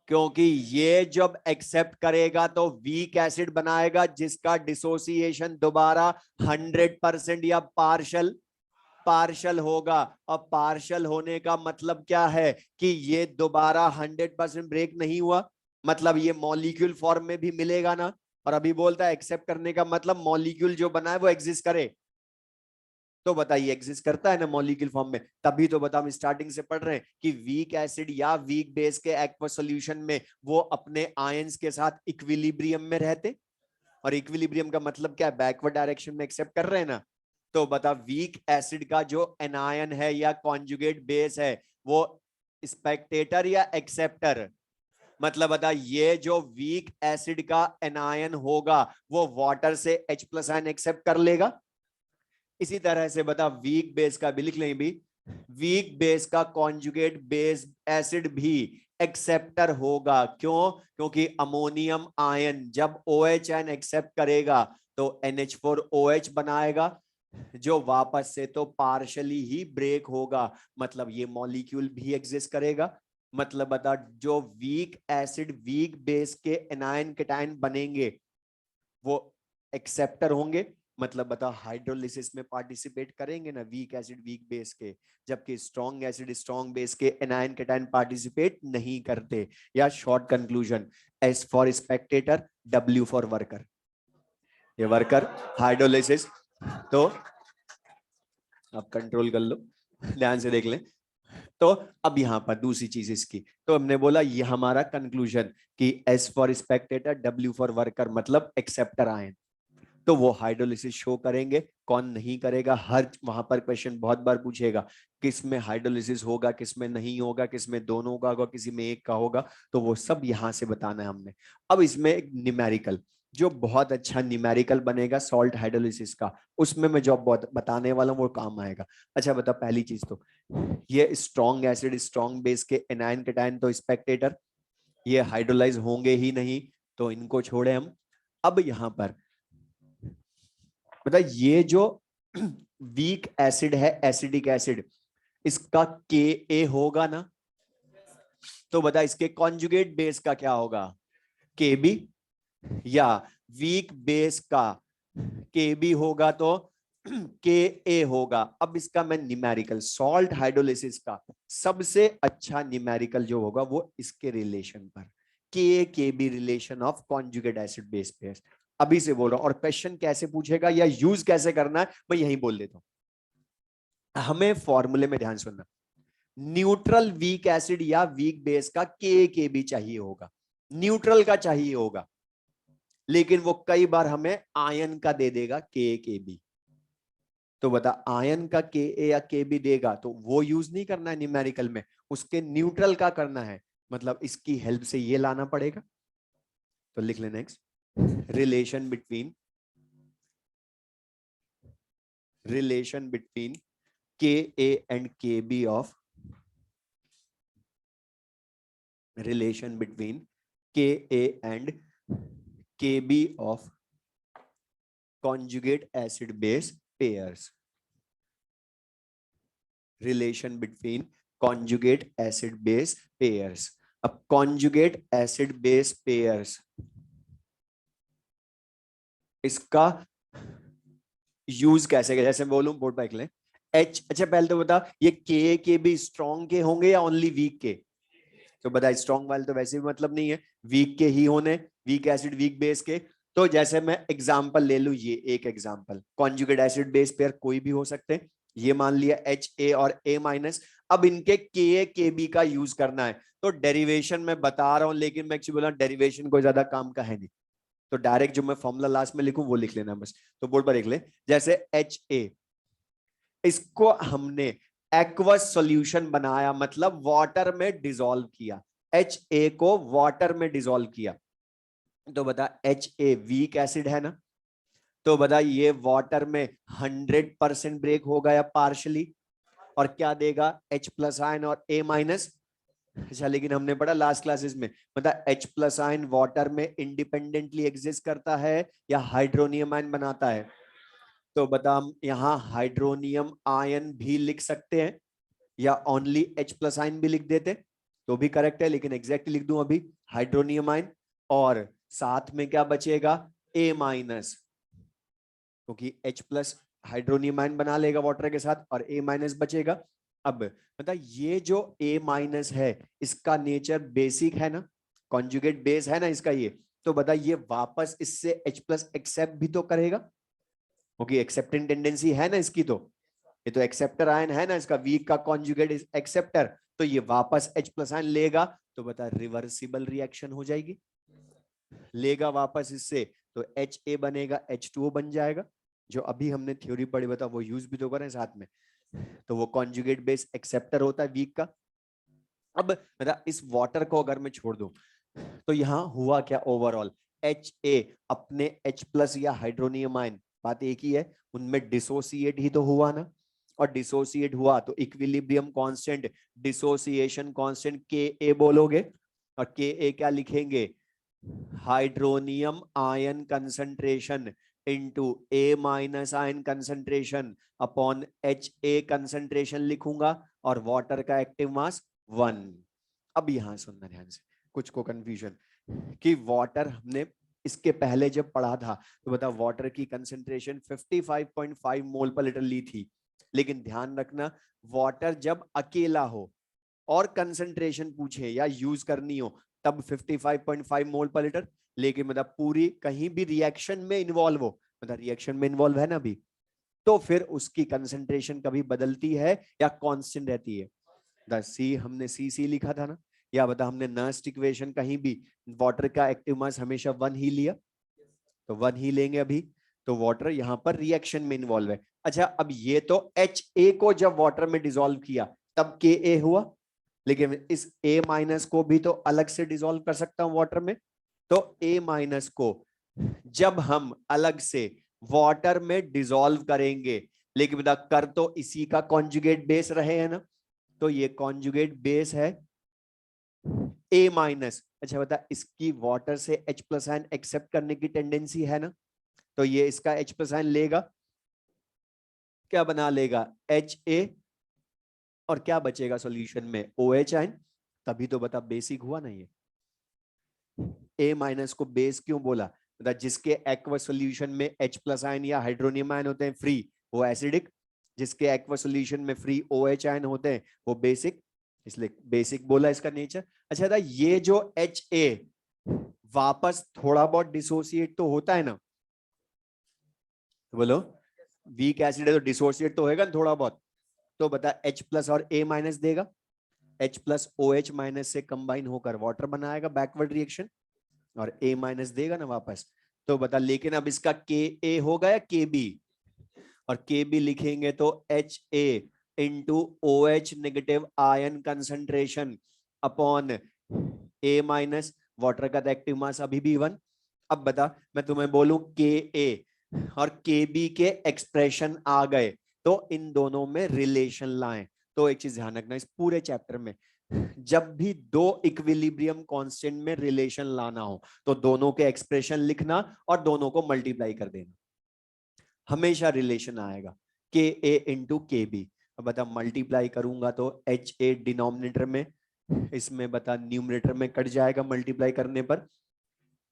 क्योंकि ये जब एक्सेप्ट करेगा तो वीक एसिड बनाएगा जिसका डिसोसिएशन दोबारा 100% या पार्शल पार्शल होगा। और पार्शल होने का मतलब क्या है कि ये दोबारा 100% ब्रेक नहीं हुआ, मतलब ये मॉलिक्यूल फॉर्म में भी मिलेगा ना। और अभी बोलता है एक्सेप्ट करने का मतलब मॉलिक्यूल जो बना है वो एग्जिस्ट करे। तो बताइए एग्जिस्ट करता है ना मॉलिक्यूल फॉर्म में, तभी तो बता हम स्टार्टिंग से पढ़ रहे हैं कि वीक एसिड या वीक बेस के एक्वस सॉल्यूशन में वो अपने आयंस के साथ इक्विलिब्रियम में रहते। और इक्विलिब्रियम का मतलब क्या है? बैकवर्ड डायरेक्शन में एक्सेप्ट कर रहे हैं ना। तो बता, वीक एसिड का जो एनायन है या कॉन्जुगेट बेस है वो स्पेक्टेटर या एक्सेप्टर? मतलब बता, ये जो वीक एसिड का एनायन होगा वो वाटर से H+ आयन एक्सेप्ट कर लेगा। इसी तरह से बता, वीक बेस का भी लिख लें भी, वीक बेस का कॉन्जुगेट बेस एसिड भी एक्सेप्टर होगा। क्यों? क्योंकि अमोनियम आयन जब OH आयन एक्सेप्ट करेगा तो NH4OH बनाएगा जो वापस से तो पार्शली ही ब्रेक होगा, मतलब ये मॉलिक्यूल भी एग्जिस्ट करेगा। मतलब बता, जो वीक एसिड वीक बेस के एनायन कैटायन बनेंगे वो एक्सेप्टर होंगे, मतलब बता हाइड्रोलिसिस में पार्टिसिपेट करेंगे ना वीक एसिड वीक बेस के, जबकि स्ट्रॉन्ग एसिड स्ट्रॉन्ग बेस के एनायन कैटायन पार्टिसिपेट नहीं करते। या short conclusion, S for Spectator, W for worker, ये वर्कर हाइड्रोलिसिस। तो अब कंट्रोल कर लो, ध्यान से देख लें। तो अब यहां पर दूसरी चीज इसकी, तो हमने बोला ये हमारा कंक्लूजन कि S for Spectator, W for worker, मतलब एक्सेप्टर आयन, तो वो हाइड्रोलिसिस शो करेंगे। कौन नहीं करेगा? हर वहां पर क्वेश्चन बहुत बार पूछेगा किस में हाइड्रोलिसिस होगा, किस में नहीं होगा, किस में दोनों का होगा, किसी में एक का होगा, तो वो सब यहां से बताना है हमने। अब इसमें एक न्यूमेरिकल, जो बहुत अच्छा न्यूमेरिकल बनेगा सॉल्ट हाइड्रोलिसिस का, उसमें मैं जो बहुत बताने वाला हूँ वो काम आएगा। अच्छा बता, पहली चीज तो ये स्ट्रॉन्ग एसिड स्ट्रॉन्ग बेस के एनायन कैटायन तो स्पेक्टेटर, ये हाइड्रोलाइज होंगे ही नहीं, तो इनको छोड़े हम। अब यहां पर मतलब ये जो वीक एसिड है एसिडिक एसिड, इसका Ka होगा ना। तो बता इसके कॉन्जुगेट बेस का क्या होगा? Kb। या वीक बेस का Kb होगा तो Ka होगा। अब इसका मैं न्यूमेरिकल सॉल्ट हाइड्रोलिसिस का सबसे अच्छा न्यूमेरिकल जो होगा वो इसके रिलेशन पर, Ka-Kb relation of conjugate acid base pair. अभी से बोल रहा हूं, और क्वेश्चन कैसे पूछेगा या यूज कैसे करना है मैं यही बोल देता हूं। हमें फॉर्मूले में ध्यान सुनना, न्यूट्रल वीक एसिड या वीक बेस का Ka-Kb चाहिए होगा, न्यूट्रल का चाहिए होगा, लेकिन वो कई बार हमें आयन का दे देगा Ka-Kb। तो बता, आयन का Ka या Kb देगा तो वो यूज नहीं करना है न्यूमेरिकल में, उसके न्यूट्रल का करना है, मतलब इसकी हेल्प से ये लाना पड़ेगा। तो लिख ले next, relation between Ka and Kb of relation between Ka and Kb of conjugate acid base pairs. Relation between conjugate acid base pairs. अब conjugate acid base pairs, इसका यूज कैसे, जैसे बोलूं बोर्ड पर ले एच, अच्छा पहले तो बता ये के भी स्ट्रॉन्ग के होंगे या ओनली वीक के? तो बता स्ट्रॉन्ग वाले तो वैसे भी मतलब नहीं है, वीक के ही होने, वीक एसिड वीक बेस के। तो जैसे मैं एग्जांपल ले लूं, ये एक example conjugate acid base pair कोई भी हो सकते हैं, ये मान लिया एच ए और ए माइनस। अब इनके के बी का यूज करना है, तो डेरिवेशन में बता रहा हूं, लेकिन मैं एक्चुअली बोला डेरिवेशन कोई ज्यादा काम का है नहीं, तो डायरेक्ट जो मैं फॉर्मूला लास्ट में लिखूं वो लिख लेना बस। तो बोर्ड पर लिख ले, जैसे एच ए, इसको हमने एक्वस सॉल्यूशन बनाया, मतलब वाटर में डिसॉल्व किया, एच ए को वाटर में डिसॉल्व किया। तो बता एच ए वीक एसिड है ना, तो बता ये वाटर में 100% ब्रेक होगा या पार्शली, और क्या देगा H प्लस आयन और A माइनस। अच्छा लेकिन हमने पढ़ा लास्ट क्लासेस में, मतलब H प्लस आयन वाटर में इंडिपेंडेंटली एग्जिस्ट करता है या हाइड्रोनियम आयन बनाता है? तो बता हम यहाँ हाइड्रोनियम आयन भी लिख सकते हैं या ओनली H प्लस आयन भी लिख देते तो भी करेक्ट है, लेकिन एग्जैक्ट लिख दूं अभी हाइड्रोनियम आयन, और साथ में क्या बचेगा A माइनस, क्योंकि H प्लस हाइड्रोनियम आयन बना लेगा वाटर के साथ और A माइनस बचेगा। अब मतलब ये जो A माइनस है इसका नेचर बेसिक है ना, कॉन्जुगेट बेस है ना इसका ये, तो बता ये वापस इससे H प्लस एक्सेप्ट भी तो करेगा, क्योंकि एक्सेप्टिंग टेंडेंसी है ना इसकी, तो ये तो एक्सेप्टर आयन है ना इसका, वीक का कॉन्जुगेट एक्सेप्टर, तो ये वापस H प्लस आयन लेगा, तो बता रिवर्सिबल रिएक्शन हो जाएगी, लेगा वापस इससे, तो Ha बनेगा H2O बन जाएगा, जो अभी हमने थ्योरी पढ़ी बता वो यूज भी तो करें साथ में, तो वो कॉन्जुगेट बेस एक्सेप्टर होता है वीक का। अब इस वाटर को अगर मैं छोड़ दूं तो यहां हुआ क्या ओवरऑल, Ha अपने H प्लस या हाइड्रोनियम आयन, बात एक ही है, उनमें डिसोसिएट ही तो हुआ ना, और डिसोसिएट हुआ तो equilibrium constant, dissociation constant Ka बोलोगे, और Ka क्या लिखेंगे, hydronium ion concentration into A minus ion concentration upon Ha concentration लिखूंगा, और वाटर का एक्टिव मास 1। अब यहां सुनना ध्यान से, कुछ को कंफ्यूजन कि वाटर हमने इसके पहले जब पढ़ा था तो बता वाटर की कंसंट्रेशन 55.5 मोल पर लीटर ली थी, लेकिन ध्यान रखना वाटर जब अकेला हो और कंसंट्रेशन पूछे या यूज करनी हो तब 55.5 मोल पर लीटर, लेकिन मतलब पूरी कहीं भी रिएक्शन में इन्वॉल्व हो, मतलब रिएक्शन में इन्वॉल्व है ना अभी, तो फिर उसकी कंसंट्रेशन कभी बदलती है या कांस्टेंट रहती है? द सी हमने सी लिखा था ना, या बता हमने नर्स्ट इक्वेशन कहीं भी वाटर का एक्टिव मास हमेशा 1 ही लिया, तो 1 ही लेंगे अभी, तो वाटर यहां पर रिएक्शन में इन्वॉल्व है। अच्छा अब ये तो Ha को जब वाटर में डिसॉल्व किया तब Ka हुआ, लेकिन इस A माइनस को भी तो अलग से डिसॉल्व कर सकता हूं वाटर में, तो A माइनस को जब हम अलग से वाटर में डिसॉल्व करेंगे, लेकिन बता कर तो इसी का कॉन्जुगेट बेस रहे है ना, तो ये कॉन्जुगेट बेस है A माइनस। अच्छा बता इसकी वाटर से H प्लस आयन एक्सेप्ट करने की टेंडेंसी है ना, तो ये इसका H प्लस आयन लेगा, क्या बना लेगा Ha, और क्या बचेगा सॉल्यूशन में OH आयन, तभी तो बता बेसिक हुआ ना ये। A माइनस को बेस क्यों बोला, बता जिसके एक्वस सॉल्यूशन में H प्लस आयन या हाइड्रोनियम आयन होते हैं फ्री वो एसिडिक, जिसके एक्वस सॉल्यूशन में फ्री OH आयन होते हैं वो बेसिक, इसलिए बेसिक बोला इसका नेचर। अच्छा था ये जो Ha वापस थोड़ा बहुत डिसोसिएट तो होता है ना, बोलो वीक एसिड है तो डिसोसिएट तो होएगा ना थोड़ा बहुत, तो बता H प्लस और A माइनस देगा, H प्लस OH माइनस से कंबाइन होकर वाटर बनाएगा बैकवर्ड रिएक्शन, और A माइनस देगा ना वापस, तो बता लेकिन अब इसका Ka होगा या Kb, और Kb लिखेंगे तो Ha into OH negative ion concentration upon A minus, water का एक्टिव मास अभी भी 1। अब बता मैं तुम्हें बोलूं Ka और Kb के एक्सप्रेशन आ गए, तो इन दोनों में रिलेशन लाएं। तो एक चीज ध्यान रखना इस पूरे चैप्टर में, जब भी दो इक्विलिब्रियम कांस्टेंट में रिलेशन लाना हो तो दोनों के एक्सप्रेशन लिखना और दोनों को मल्टीप्लाई कर देना, हमेशा रिलेशन आएगा के ए इंटू के बी। अब बता मल्टीप्लाई करूंगा तो एच ए डिनोमिनेटर में, इसमें बता न्यूमरेटर में कट जाएगा मल्टीप्लाई करने पर,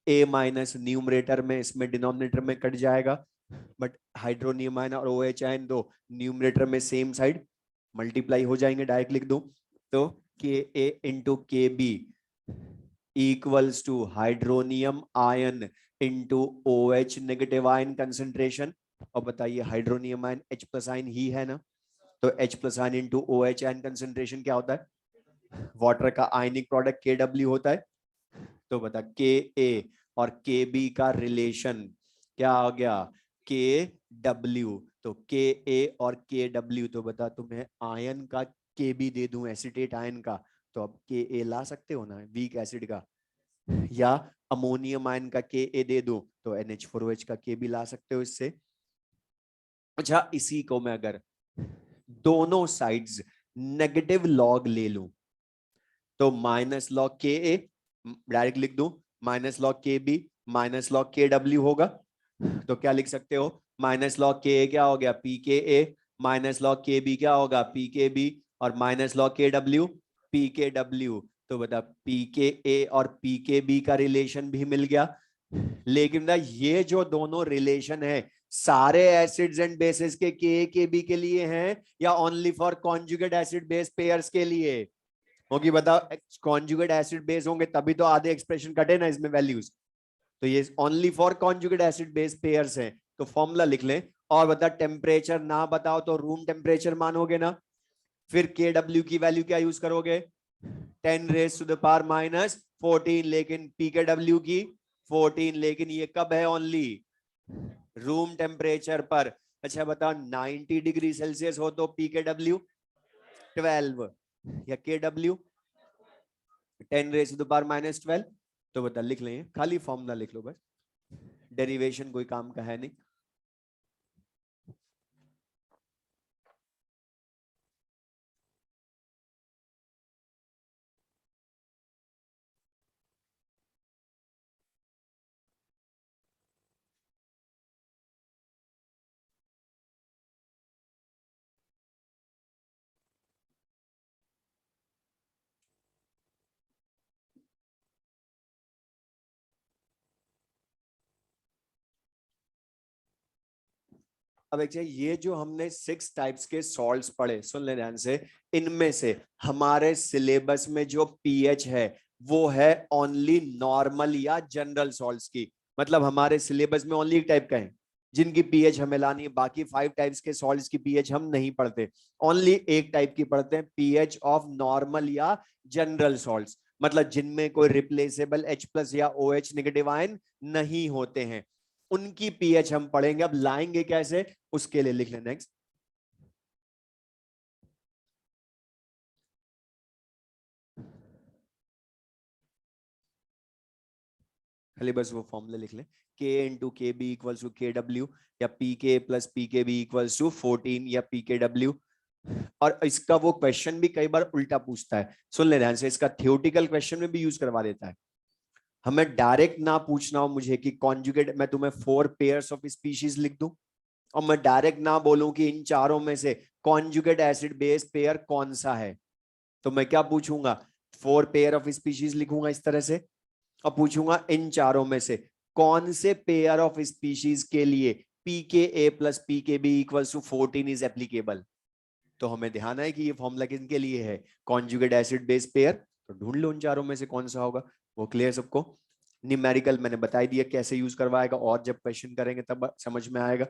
ए माइनस न्यूमरेटर में इसमें डिनोमिनेटर में कट जाएगा, बट हाइड्रोनियम आयन और ओ एच आयन दो न्यूमरेटर में सेम साइड मल्टीप्लाई हो जाएंगे, डायरेक्ट लिख दूं तो K a into K b equals to hydronium ion into O H negative ion concentration. और बताइए hydronium ion H plus ion ही है ना, तो H plus ion into O H ion concentration क्या होता है, वाटर का आयनिक प्रोडक्ट KW होता है। तो बता के ए और के बी का रिलेशन क्या आ गया, के डब्ल्यू। तो के ए और के डब्ल्यू, तो बता तुम्हें आयन का के बी दे दूं एसिटेट आयन का, तो अब के ए ला सकते हो ना वीक एसिड का, या अमोनियम आयन का के ए दे दूं तो NH4OH का के बी ला सकते हो इससे। अच्छा इसी को मैं अगर दोनों साइड्स नेगेटिव लॉग ले लूं तो माइनस लॉग के ए डायरेक्ट लिख दूं, माइनस लॉग के बी माइनस लॉग के डब्ल्यू होगा। तो क्या लिख सकते हो, माइनस लॉग के ए क्या हो गया पी के ए, माइनस लॉग के बी क्या होगा पी के बी, और माइनस लॉग के डब्ल्यू पी के डब्ल्यू। तो बता पी के ए और पी के बी का रिलेशन भी मिल गया। लेकिन ना ये जो दोनों रिलेशन है सारे एसिड्स एंड बेसिस के बी के लिए हैं या only for conjugate acid base pairs के लिए होगी, बताओ। कॉन्जुगेट एसिड बेस होंगे तभी तो आधे एक्सप्रेशन कटे ना इसमें वैल्यूज, तो ये only for conjugate acid base pairs हैं। तो फॉर्मूला लिख लें, और बता टेम्परेचर ना बताओ तो रूम टेम्परेचर मानोगे ना, फिर के डब्ल्यू की वैल्यू क्या यूज करोगे 10⁻⁻14, लेकिन पी के डब्ल्यू की 14, लेकिन ये कब है ओनली रूम टेम्परेचर पर। अच्छा बताओ 90 डिग्री सेल्सियस हो तो पी के डब्ल्यू 12 या के डब्ल्यू 10⁻⁻12। तो बता लिख लें, खाली फॉर्मूला लिख लो बस, डेरिवेशन कोई काम का है नहीं। अब एक ये जो हमने 6 टाइप्स के सॉल्ट्स पढ़े, सुन ले ध्यान से, इनमें से हमारे सिलेबस में जो पीएच है वो है ओनली नॉर्मल या जनरल सॉल्ट्स की, मतलब हमारे सिलेबस में ओनली एक टाइप का है जिनकी पीएच हमें लानी है, बाकी 5 टाइप्स के सॉल्ट्स की पीएच हम नहीं पढ़ते, ओनली एक टाइप की पढ़ते हैं, पीएच ऑफ नॉर्मल या जनरल सॉल्ट्स, मतलब जिनमें कोई रिप्लेसेबल H प्लस या OH नेगेटिव आयन नहीं होते हैं, उनकी पीएच हम पढ़ेंगे। अब लाएंगे कैसे उसके लिए लिख लें नेक्स्ट, खाली बस वो फॉर्मूला लिख लें, के into K b equals to के डब्ल्यू, या पी के plus p K b equals to 14 या पी के डब्ल्यू। और इसका वो क्वेश्चन भी कई बार उल्टा पूछता है, सुन ले ध्यान से, इसका थियोरेटिकल क्वेश्चन में भी यूज करवा देता है। हमें डायरेक्ट ना पूछना हो मुझे कि कॉन्जुगेट, मैं तुम्हें 4 पेयर्स ऑफ स्पीशीज लिख दूं और मैं डायरेक्ट ना बोलूं कि इन चारों में से कॉन्जुगेट एसिड बेस पेयर कौन सा है, तो मैं क्या पूछूंगा 4 पेयर ऑफ स्पीशीज लिखूंगा इस तरह से, और पूछूंगा इन चारों में से कौन से पेयर ऑफ स्पीशीज के लिए p K a plus p K b equal to 14 is applicable. तो हमें ध्यान है कि ये फॉर्मूला किनके लिए है, कॉन्जुगेट एसिड बेस पेयर, तो ढूंढ लो उन चारों में से कौन सा होगा। वो क्लियर सबको, न्यूमेरिकल मैंने बता दिया कैसे यूज करवाएगा, और जब क्वेश्चन करेंगे तब समझ में आएगा।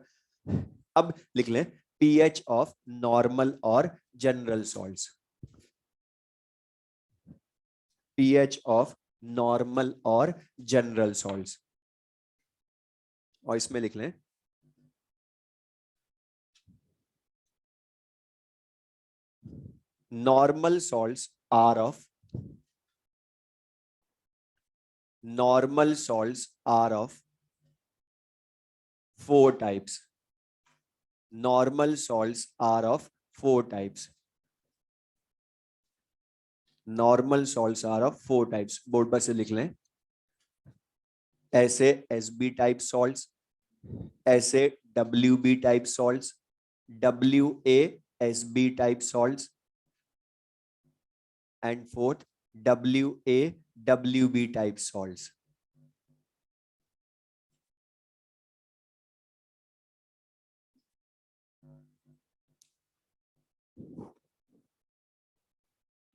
अब लिख लें पीएच ऑफ नॉर्मल और general salts, pH of normal और जनरल सॉल्ट्स, और इसमें लिख लें normal salts are of normal salts are of 4 types, normal salts are of 4 types, normal salts are of 4 types, board पर से लिख लें, ऐसे SB टाइप सॉल्ट्स, ऐसे WB type salts, WASB type salts, and fourth WAWB type salts.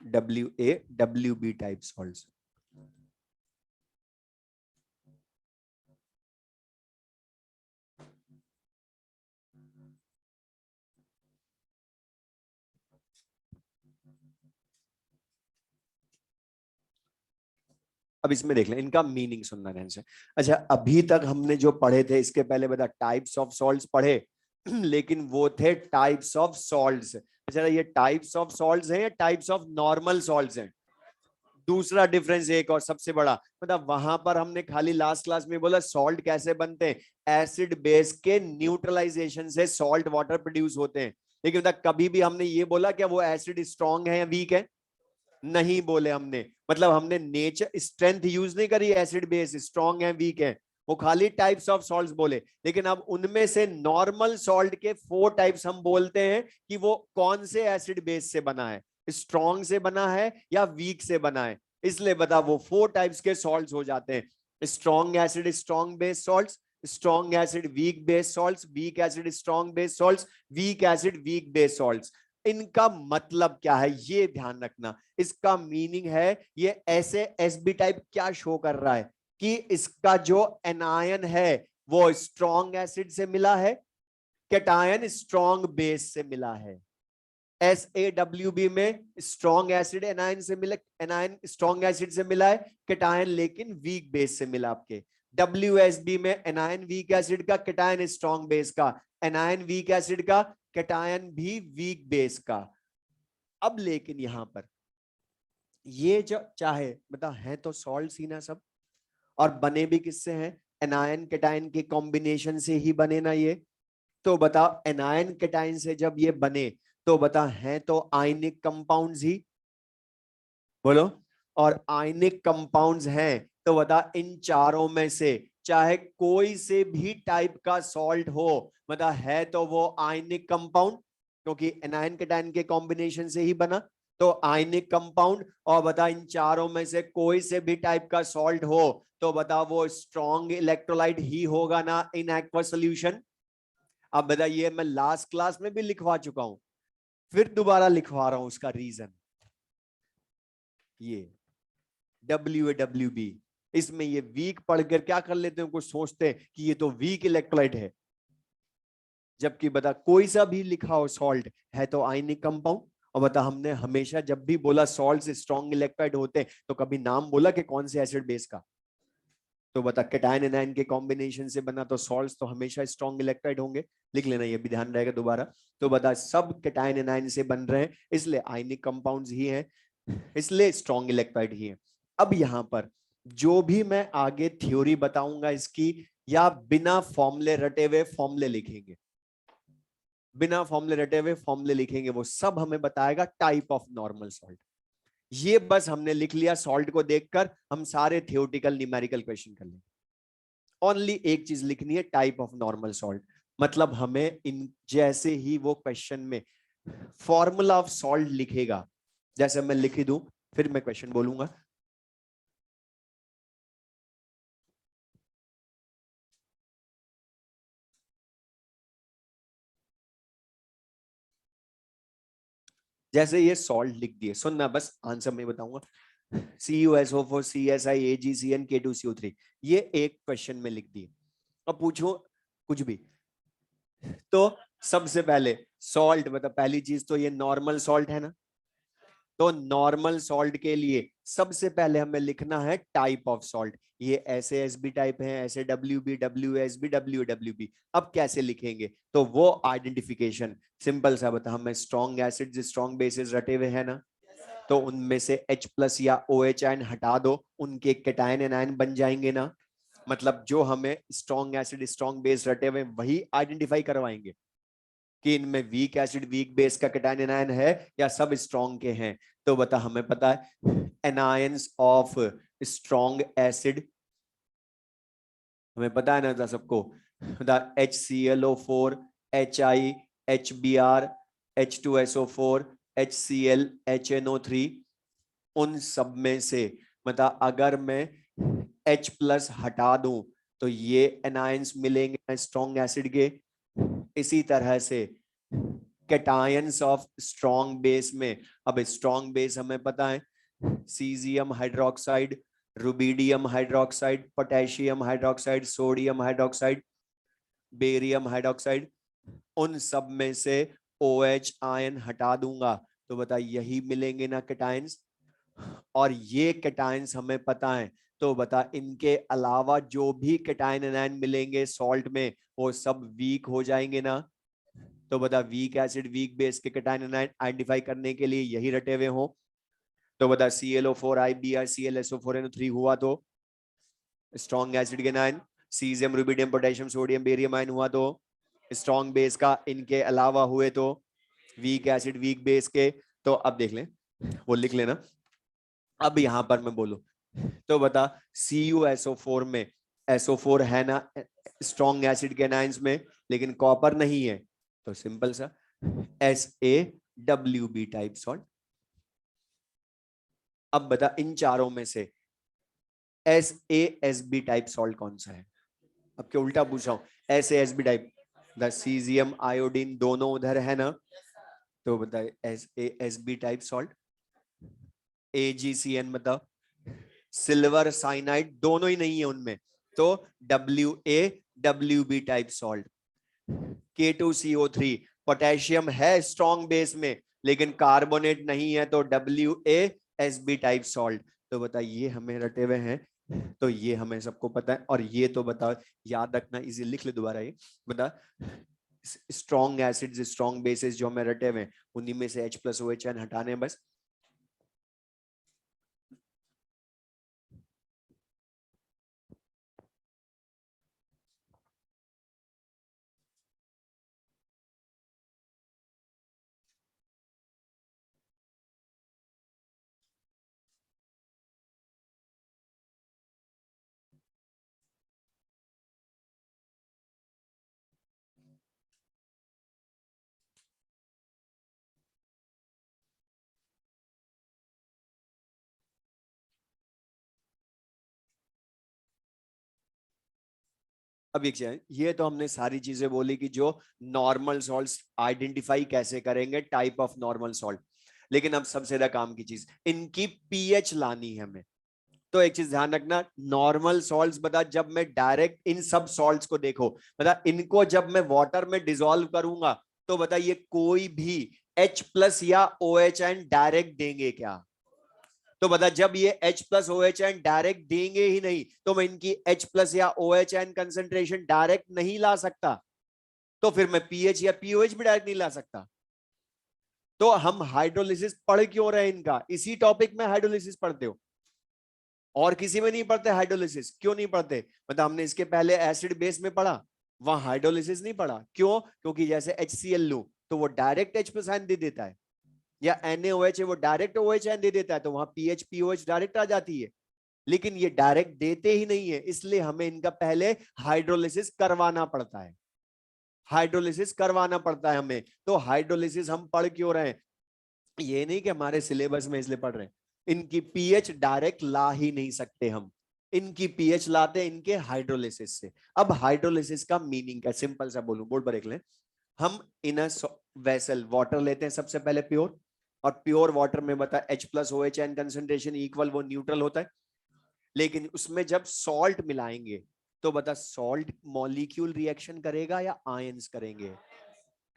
WAWB type salts. अब इसमें देख लें, इनका मीनिंग सुनना ध्यान से। अच्छा, अभी तक हमने जो पढ़े थे, इसके पहले बता टाइप्स ऑफ सॉल्ट्स पढ़े लेकिन वो थे टाइप्स ऑफ सॉल्ट्स। अच्छा, ये टाइप्स ऑफ सॉल्ट्स हैं या टाइप्स ऑफ नॉर्मल सॉल्ट्स हैं? दूसरा डिफरेंस एक और सबसे बड़ा, मतलब वहां पर हमने खाली लास्ट क्लास में बोला सॉल्ट कैसे बनते हैं, एसिड बेस के न्यूट्रलाइजेशन से सॉल्ट वाटर प्रोड्यूस होते हैं। लेकिन कभी भी हमने ये बोला क्या वो एसिड स्ट्रांग है या वीक है? नहीं बोले हमने। मतलब हमने नेचर स्ट्रेंथ यूज नहीं करी एसिड बेस स्ट्रांग है वीक है, वो खाली टाइप्स ऑफ सॉल्ट्स बोले। लेकिन अब उनमें से नॉर्मल सॉल्ट के 4 टाइप्स हम बोलते हैं कि वो कौन से एसिड बेस से बना है, स्ट्रांग से बना है या वीक से बना है। इसलिए बता वो 4 टाइप्स के सॉल्ट्स हो जाते हैं। Strong acid strong base salts, strong acid weak base salts, weak acid strong base salts, week acid weak base salts. इनका मतलब क्या है ये ध्यान रखना। इसका मीनिंग है ये ऐसे एसबी टाइप क्या शो कर रहा है कि इसका जो एनायन है वो स्ट्रॉन्ग एसिड से मिला है, कैटायन स्ट्रॉन्ग बेस से मिला है। SAWB में स्ट्रॉन्ग एसिड एनायन से मिला, एनायन स्ट्रॉन्ग एसिड से मिला है, कैटायन लेकिन वीक बेस से मिला आपके। WSB में एनायन वीक एसिड का, कैटायन स्ट्रॉन्ग बेस का, एनायन वीक एसिड का, कैटायन भी वीक बेस का। अब लेकिन यहां पर ये जो चाहे बता है तो सॉल्ट ही ना सब, और बने भी किससे हैं? एनायन कैटायन के कॉम्बिनेशन से ही बने ना ये। तो बता एनायन कैटायन से जब ये बने तो बता है तो आयनिक कंपाउंड्स ही, बोलो। और आयनिक कंपाउंड्स हैं तो बता इन चारों में से चाहे कोई से भी टाइप का सॉल्ट हो, बता है तो वो आयनिक कंपाउंड, क्योंकि एनायन कैटायन के कॉम्बिनेशन से ही बना, तो आयनिक कंपाउंड। और बता इन चारों में से कोई से भी टाइप का सॉल्ट हो तो बता वो स्ट्रॉन्ग इलेक्ट्रोलाइट ही होगा ना इन एक्वस सॉल्यूशन। अब बताइए, मैं लास्ट क्लास में भी लिखवा चुका हूं, फिर दोबारा लिखवा रहा हूं उसका रीजन। ये WAWB, इसमें ये वीक पढ़कर क्या कर लेते हैं, कुछ सोचते हैं कि ये तो वीक इलेक्ट्रोलाइट है, जबकि बता कोई सा भी लिखा हो सॉल्ट है तो आयनिक कंपाउंड। और बता हमने हमेशा जब भी बोला सॉल्ट से स्ट्रॉन्ग इलेक्ट्रोलाइट होते हैं तो कभी नाम बोला कि कौन से एसिड बेस का? तो बता कैटायन एनायन के कॉम्बिनेशन से बना तो सॉल्ट्स तो हमेशा स्ट्रॉन्ग इलेक्ट्रोलाइट होंगे। लिख लेना, ये भी ध्यान रहेगा दोबारा। तो बता सब कैटायन एनायन से बन रहे हैं इसलिए आयनिक कंपाउंड्स ही हैं, इसलिए स्ट्रॉन्ग इलेक्ट्रोलाइट ही है। अब यहां पर जो भी मैं आगे थ्योरी बताऊंगा इसकी, या बिना फॉर्मूले रटे हुए फॉर्मूले लिखेंगे, बिना फॉर्मूले रटे हुए फॉर्मूले लिखेंगे, वो सब हमें बताएगा टाइप ऑफ नॉर्मल सॉल्ट। ये बस हमने लिख लिया, सॉल्ट को देखकर हम सारे थियोरेटिकल न्यूमेरिकल क्वेश्चन कर लेंगे। ओनली एक चीज लिखनी है, टाइप ऑफ नॉर्मल सॉल्ट। मतलब हमें इन जैसे ही वो क्वेश्चन में फॉर्मूला ऑफ सॉल्ट लिखेगा, जैसे मैं लिख दूं फिर मैं क्वेश्चन बोलूंगा। जैसे ये सॉल्ट लिख दिए, सुनना बस, आंसर मैं बताऊंगा। CuSO4 CSI AgCN K2CO3, ये एक क्वेश्चन में लिख दिए। अब पूछो कुछ भी, तो सबसे पहले सॉल्ट, मतलब पहली चीज तो ये नॉर्मल सॉल्ट है ना, तो नॉर्मल सॉल्ट के लिए सबसे पहले हमें लिखना है टाइप ऑफ सॉल्ट। ये ऐसे एसबी टाइप है, ऐसे WB WSB WWB। अब कैसे लिखेंगे, तो वो आइडेंटिफिकेशन सिंपल सा बता, हमें स्ट्रॉन्ग एसिड स्ट्रॉन्ग बेसिस रटे हुए है ना, तो उनमें से H+ या OH आयन हटा दो, उनके कैटायन एनायन बन जाएंगे ना। मतलब जो हमें स्ट्रॉन्ग एसिड स्ट्रॉन्ग बेस रटे हुए वही आइडेंटिफाई करवाएंगे कि इनमें वीक एसिड वीक बेस का कैटायन एनायन है या सब स्ट्रॉन्ग के हैं। तो बता हमें पता है एनायंस ऑफ स्ट्रॉन्ग एसिड, हमें पता है ना सबको, बता HClO4, HI, HBr, H2SO4, HCl, HNO3, उन सब में से बता अगर मैं H प्लस हटा दूं तो ये एनायंस मिलेंगे स्ट्रॉन्ग एसिड के। इसी तरह से कैटायंस ऑफ स्ट्रॉन्ग बेस में, अब स्ट्रॉन्ग बेस हमें पता है caesium hydroxide, rubidium hydroxide, potassium hydroxide, sodium hydroxide, barium hydroxide, उन सब में से OH आयन हटा दूंगा तो बता यही मिलेंगे ना कैटायंस। और ये कैटायंस हमें पता है तो बता इनके अलावा जो भी कैटायन एनायन मिलेंगे सॉल्ट में वो सब वीक हो जाएंगे ना। तो बता वीक एसिड वीक बेस के कैटायन एनायन आइडेंटिफाई करने के लिए यही रटे हुए हो। तो बता ClO4 IBr ClSO4NO3 हुआ तो स्ट्रॉन्ग एसिड के anion, caesium rubidium potassium sodium barium ion हुआ तो स्ट्रॉन्ग बेस का, इनके अलावा हुए तो वीक एसिड वीक बेस के। तो अब देख लें, वो लिख लेना। अब यहां पर मैं बोलूं तो बता CuSO4 में SO4 है ना स्ट्रॉन्ग एसिड के एनायंस में, लेकिन कॉपर नहीं है तो सिंपल सा SaWb टाइप सॉल्ट। अब बता इन चारों में से SaSb टाइप सॉल्ट कौन सा है। अब क्या उल्टा पूछा हूं, SaSb type the caesium iodine दोनों उधर है ना, तो बता SaSb टाइप सॉल्ट। AgCN मतलब सिल्वर साइनाइड दोनों ही नहीं है उनमें तो WaWb type salt. K2CO3 potassium है स्ट्रॉन्ग बेस में लेकिन कार्बोनेट नहीं है तो WaSb टाइप सॉल्ट। तो बता ये हमें रटे हुए हैं तो ये हमें सबको पता है। और ये तो बता याद रखना, इजी लिख ले दोबारा ये बता स्ट्रॉन्ग एसिड्स स्ट्रॉन्ग बेसिस जो हमें रटे हुए हैं उन्हीं में से H+OH हटाने बस। अब ये तो हमने सारी चीजें बोली कि जो नॉर्मल सॉल्ट्स आइडेंटिफाई कैसे करेंगे टाइप ऑफ नॉर्मल सॉल्ट। लेकिन अब सबसे ज्यादा काम की चीज इनकी पीएच लानी है हमें। तो एक चीज ध्यान रखना, नॉर्मल सॉल्ट्स बता जब मैं डायरेक्ट इन सब सॉल्ट्स को देखो बता इनको जब मैं वाटर में डिसॉल्व करूंगा तो बता ये कोई भी H+ या OH डायरेक्ट देंगे क्या। तो बता जब ये H+OH डायरेक्ट देंगे ही नहीं तो मैं इनकी H+ या OH कंसेंट्रेशन डायरेक्ट नहीं ला सकता, तो फिर मैं पीएच या पीओएच भी डायरेक्ट नहीं ला सकता। तो हम हाइड्रोलिसिस पढ़ क्यों रहे हैं इनका, इसी टॉपिक में हाइड्रोलिसिस पढ़ते हो और किसी में नहीं पढ़ते। हाइड्रोलिसिस क्यों नहीं पढ़ते, मतलब हमने इसके पहले एसिड बेस में पढ़ा, वहां हाइड्रोलिसिस नहीं पढ़ा। क्यों, क्योंकि जैसे HCl लूं तो वो डायरेक्ट H+ आयन दे देता है, या NaOH है वो डायरेक्ट OH आयन दे देता है, तो वहां पीएच पीओएच डायरेक्ट आ जाती है। लेकिन ये डायरेक्ट देते ही नहीं है, इसलिए हमें इनका पहले हाइड्रोलिसिस करवाना पड़ता है। हाइड्रोलिसिस करवाना पड़ता है हमें। तो हाइड्रोलिसिस हम पढ़ क्यों रहे हैं, ये नहीं कि हमारे सिलेबस में इसलिए पढ़ रहे हैं। इनकी पीएच डायरेक्ट ला ही नहीं सकते हम, इनकी पीएच लाते हैं इनके हाइड्रोलिसिस से। अब हाइड्रोलिसिस का मीनिंग क्या, सिंपल सा बोलूं, बोर्ड पर देख लें। हम इन अ वेसल वाटर लेते हैं सबसे पहले प्योर, और प्योर वाटर में बता H+OH कंसेंट्रेशन इक्वल, वो न्यूट्रल होता है। लेकिन उसमें जब सॉल्ट मिलाएंगे तो बता सॉल्ट मॉलिक्यूल रिएक्शन करेगा या आयंस करेंगे,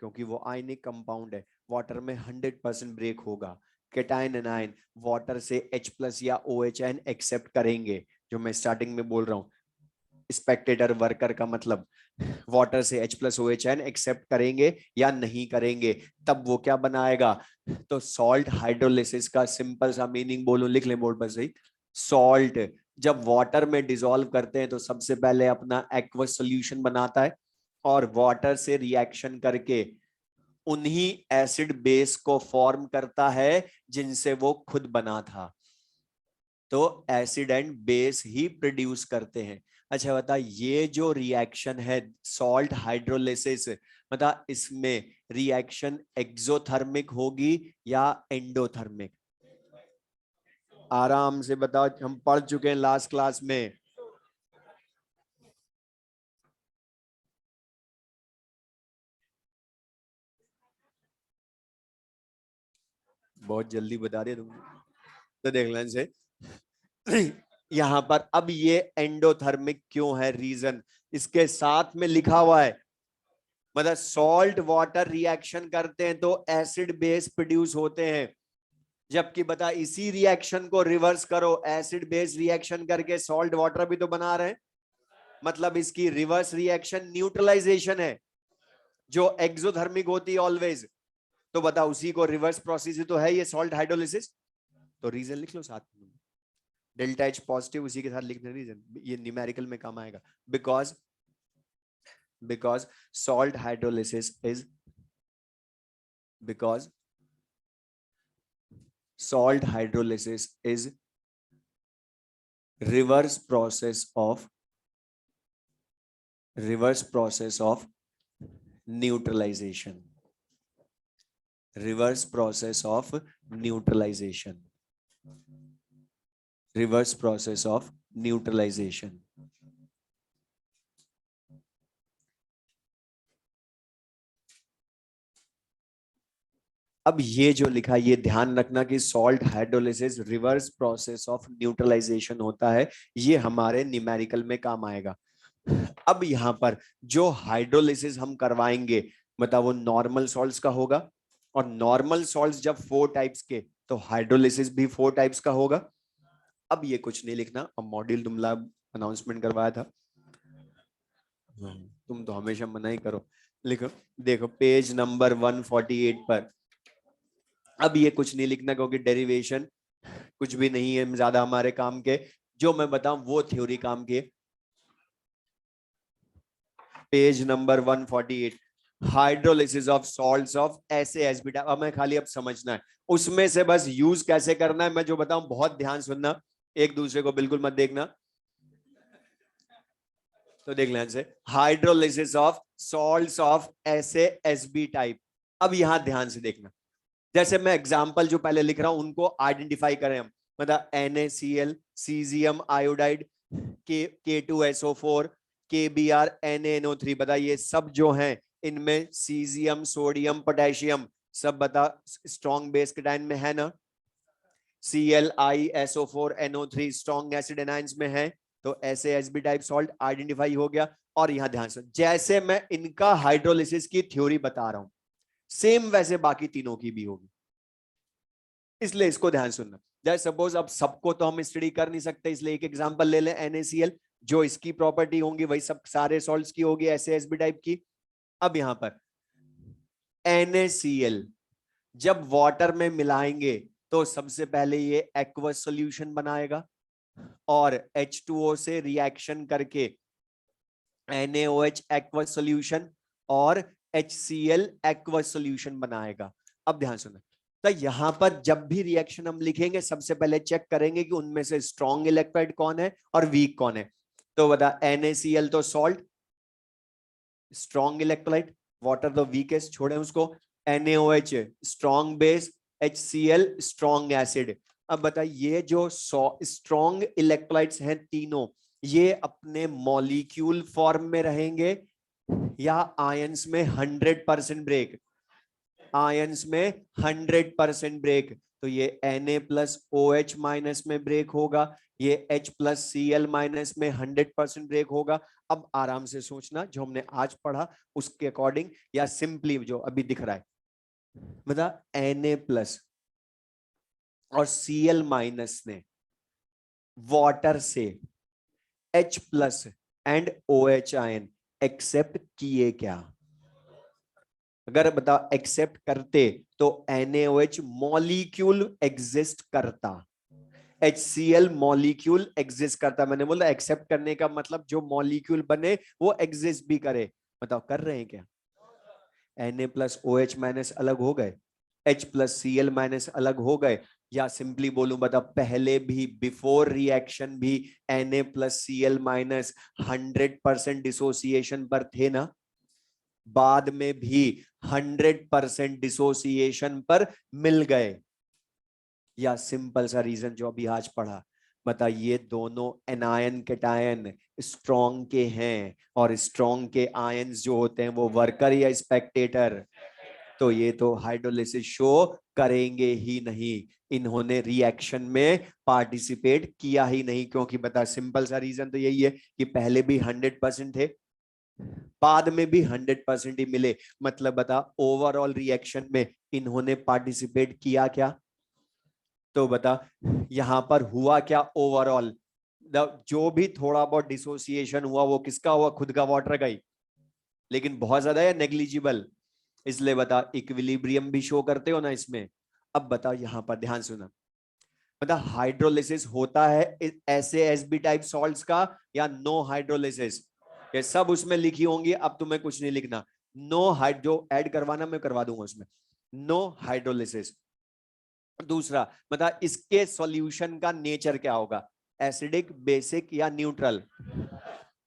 क्योंकि वो आयनिक कंपाउंड है, वाटर में 100% ब्रेक होगा। कैटायन एनायन वाटर से H+ या OH आयन एक्सेप्ट करेंगे, जो मैं स्टार्टिंग में बोल रहा हूं स्पेक्टेटर वर्कर का मतलब वाटर से H+OH आयन एक्सेप्ट करेंगे या नहीं करेंगे, तब वो क्या बनाएगा। तो सॉल्ट हाइड्रोलिसिस का सिंपल सा मीनिंग बोलूं, लिख ले बोर्ड पर सही। सॉल्ट जब वाटर में डिसॉल्व करते हैं तो सबसे पहले अपना एक्वस सॉल्यूशन बनाता है और वाटर से रिएक्शन करके उन्हीं एसिड बेस को फॉर्म करता है जिनसे वो खुद बना था। तो acid and base he produce करते हैं। अच्छा बता, ये जो रिएक्शन है सॉल्ट हाइड्रोलिसिस, बता इसमें रिएक्शन एक्सोथर्मिक होगी या एंडोथर्मिक? आराम से बताओ, हम पढ़ चुके हैं लास्ट क्लास में। बहुत जल्दी बता रहे तुम, तो देख लें से यहां पर अब ये एंडोथर्मिक क्यों है, रीजन इसके साथ में लिखा हुआ है। मतलब सॉल्ट वाटर रिएक्शन करते हैं तो एसिड बेस प्रोड्यूस होते हैं, जबकि बता इसी रिएक्शन को रिवर्स करो, एसिड बेस रिएक्शन करके सॉल्ट वाटर भी तो बना रहे हैं। मतलब इसकी रिवर्स रिएक्शन न्यूट्रलाइजेशन है, जो एक्सोथर्मिक होती है ऑलवेज। तो बता उसी को रिवर्स प्रोसेस तो है ये सॉल्ट हाइड्रोलिसिस। तो रीजन लिख लो साथ में, डेल्टा एच पॉजिटिव उसी के साथ लिखना रीजन, ये न्यूमेरिकल में काम आएगा। Because salt hydrolysis is because salt hydrolysis is reverse process of neutralization, reverse process of neutralization, reverse process of neutralization. अब ये जो लिखा है ये ध्यान रखना कि salt hydrolysis reverse process of neutralization होता है, ये हमारे न्यूमेरिकल में काम आएगा। अब यहां पर जो हाइड्रोलिसिस हम करवाएंगे मतलब वो नॉर्मल सॉल्ट्स का होगा, और नॉर्मल सॉल्ट्स जब 4 टाइप्स के, तो हाइड्रोलिसिस भी 4 टाइप्स का होगा। अब ये कुछ नहीं लिखना, अब मॉड्यूल तुम लोग अनाउंसमेंट करवाया था, तुम तो हमेशा मना ही करो। लिखो, देखो पेज नंबर 148 पर। अब ये कुछ नहीं लिखना क्योंकि डेरिवेशन कुछ भी नहीं है ज्यादा हमारे काम के, जो मैं बताऊं वो थ्योरी काम की। Page number 148, hydrolysis of salts of SaSB। अब मैं खाली अब समझना है उसमें से, बस यूज कैसे करना है मैं जो बताऊं, बहुत ध्यान सुनना, एक दूसरे को बिल्कुल मत देखना। तो देख लें से, hydrolysis of salts of SaSB type. अब यहां ध्यान से देखना, जैसे मैं एग्जांपल जो पहले लिख रहा हूं उनको आइडेंटिफाई करें हम। मतलब NaCl, caesium iodide, K2SO4, KBr, NaNO3। बता ये सब जो हैं इनमें सीजियम, सोडियम, पोटेशियम सब बता स्ट्रॉन्ग बेस केटायन में है ना। ClISO4NO3 स्ट्रॉन्ग एसिड एनायंस में है। तो SaSB टाइप सॉल्ट आइडेंटिफाई हो गया। और यहां ध्यान से, जैसे मैं इनका हाइड्रोलिसिस की थ्योरी बता रहा हूं सेम वैसे बाकी तीनों की भी होगी, इसलिए इसको ध्यान सुनना। जैसे सपोज अब सबको तो हम स्टडी कर नहीं सकते, इसलिए एक एग्जांपल ले लें NaCl, जो इसकी प्रॉपर्टी होंगी वही सब सारे सॉल्ट्स की होगी SaSB टाइप की। अब यहां पर NaCl जब वाटर में मिलाएंगे तो सबसे पहले ये एक्वस सॉल्यूशन बनाएगा, और H2O से रिएक्शन करके NaOH एक्वस सॉल्यूशन और HCl एक्वस सॉल्यूशन बनाएगा। अब ध्यान सुना, तो यहां पर जब भी रिएक्शन हम लिखेंगे सबसे पहले चेक करेंगे कि उनमें से स्ट्रॉन्ग इलेक्ट्रोलाइट कौन है और वीक कौन है। तो बता NaCl तो salt strong electrolyte, water the weakest छोड़े उसको, NaOH strong base, HCl strong acid. अब बताइए ये जो स्ट्रॉन्ग इलेक्ट्रोलाइट्स हैं तीनों, ये अपने मॉलिक्यूल फॉर्म में रहेंगे या आयंस में 100% ब्रेक? आयंस में 100% ब्रेक। तो ये Na+OH माइनस में ब्रेक होगा, ये H+Cl माइनस में 100% ब्रेक होगा। अब आराम से सोचना जो हमने आज पढ़ा उसके अकॉर्डिंग, या सिंपली जो अभी दिख रहा है, मतलब Na+ और Cl माइनस ने वाटर से H+ and OH ion accept किए क्या? अगर बता एक्सेप्ट करते तो NaOH मॉलिक्यूल एग्जिस्ट करता, HCl मॉलिक्यूल एग्जिस्ट करता। मैंने बोला एक्सेप्ट करने का मतलब जो मॉलिक्यूल बने वो एग्जिस्ट भी करे। बताओ कर रहे हैं क्या? Na+OH माइनस अलग हो गए, H+Cl माइनस अलग हो गए, या सिंपली बोलूं बता, पहले भी बिफोर रिएक्शन भी Na+Cl- 100% डिसोसिएशन पर थे ना, बाद में भी 100% डिसोसिएशन पर मिल गए। या सिंपल सा रीजन जो अभी आज पढ़ा, बता ये दोनों एनायन कैटायन स्ट्रॉन्ग के हैं, और स्ट्रॉन्ग के आयंस जो होते हैं वो वर्कर या स्पेक्टेटर, तो ये तो हाइड्रोलिसिस शो करेंगे ही नहीं, इन्होंने रिएक्शन में पार्टिसिपेट किया ही नहीं, क्योंकि बता सिंपल सा रीजन तो यही है कि पहले भी 100% थे, बाद में भी 100% ही मिले, मतलब बता ओवरऑल रिएक्शन में इन्होंने पार्टिसिपेट किया क्या? तो बता यहां पर हुआ क्या ओवरऑल? जो भी थोड़ा बहुत डिसोसिएशन हुआ वो किसका हुआ? खुद का, वाटर का ही, लेकिन बहुत ज्यादा या नेग्लिजिबल? इसलिए बता इक्विलिब्रियम भी शो करते हो ना इसमें। अब बता यहां पर ध्यान सुना, बता हाइड्रोलिसिस होता है ऐसे एसबी टाइप सॉल्ट्स का या नो हाइड्रोलिसिस? ये सब उसमें लिखी होंगी, अब तुम्हें कुछ नहीं लिखना। नो हाइड जो ऐड करवाना मैं करवा दूंगा उसमें, नो हाइड्रोलिसिस। दूसरा बता इसके सॉल्यूशन का नेचर क्या होगा? एसिडिक, बेसिक या न्यूट्रल?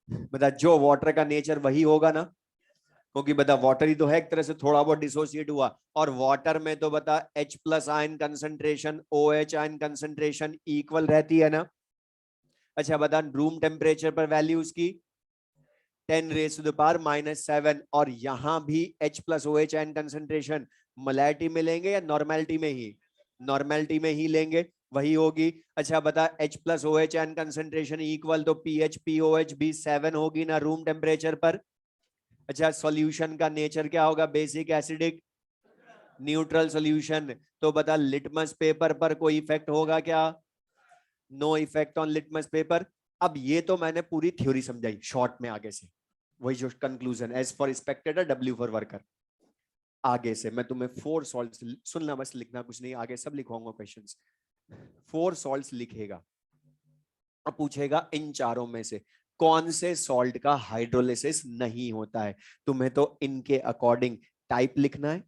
बता जो वाटर का नेचर वही होगा ना, क्योंकि बता वाटर ही तो है, एक तरह से थोड़ा बहुत डिसोसिएट हुआ, और वाटर में तो बता H+ ion concentration, OH ion concentration equal रहती है ना। अच्छा बता रूम टेम्परेचर पर वैल्यू उसकी 10⁻⁻⁷, और यहां भी H+OH आयन कंसंट्रेशन मोलैरिटी में लेंगे या नॉर्मेलिटी में ही? नॉर्मेलिटी में ही लेंगे, वही होगी। अच्छा बता H+OH आयन कंसंट्रेशन इक्वल, तो पीएच POH भी 7 होगी ना रूम टेम्परेचर पर। अच्छा सॉल्यूशन का नेचर क्या होगा? Basic, acidic, neutral solution. तो बता लिटमस पेपर पर कोई इफेक्ट होगा क्या? No effect on litmus paper. अब ये तो मैंने पूरी थ्योरी समझाई शॉर्ट में, आगे से वही जो conclusion, S for Spectator, W for worker. आगे से मैं तुम्हें 4 सॉल्ट्स, सुनना बस, लिखना कुछ नहीं, आगे सब लिखवाऊंगा क्वेश्चंस। 4 सॉल्ट्स लिखेगा और पूछेगा इन चारों में से कौन से सॉल्ट का हाइड्रोलिसिस नहीं होता है। तुम्हें तो इनके अकॉर्डिंग टाइप लिखना है।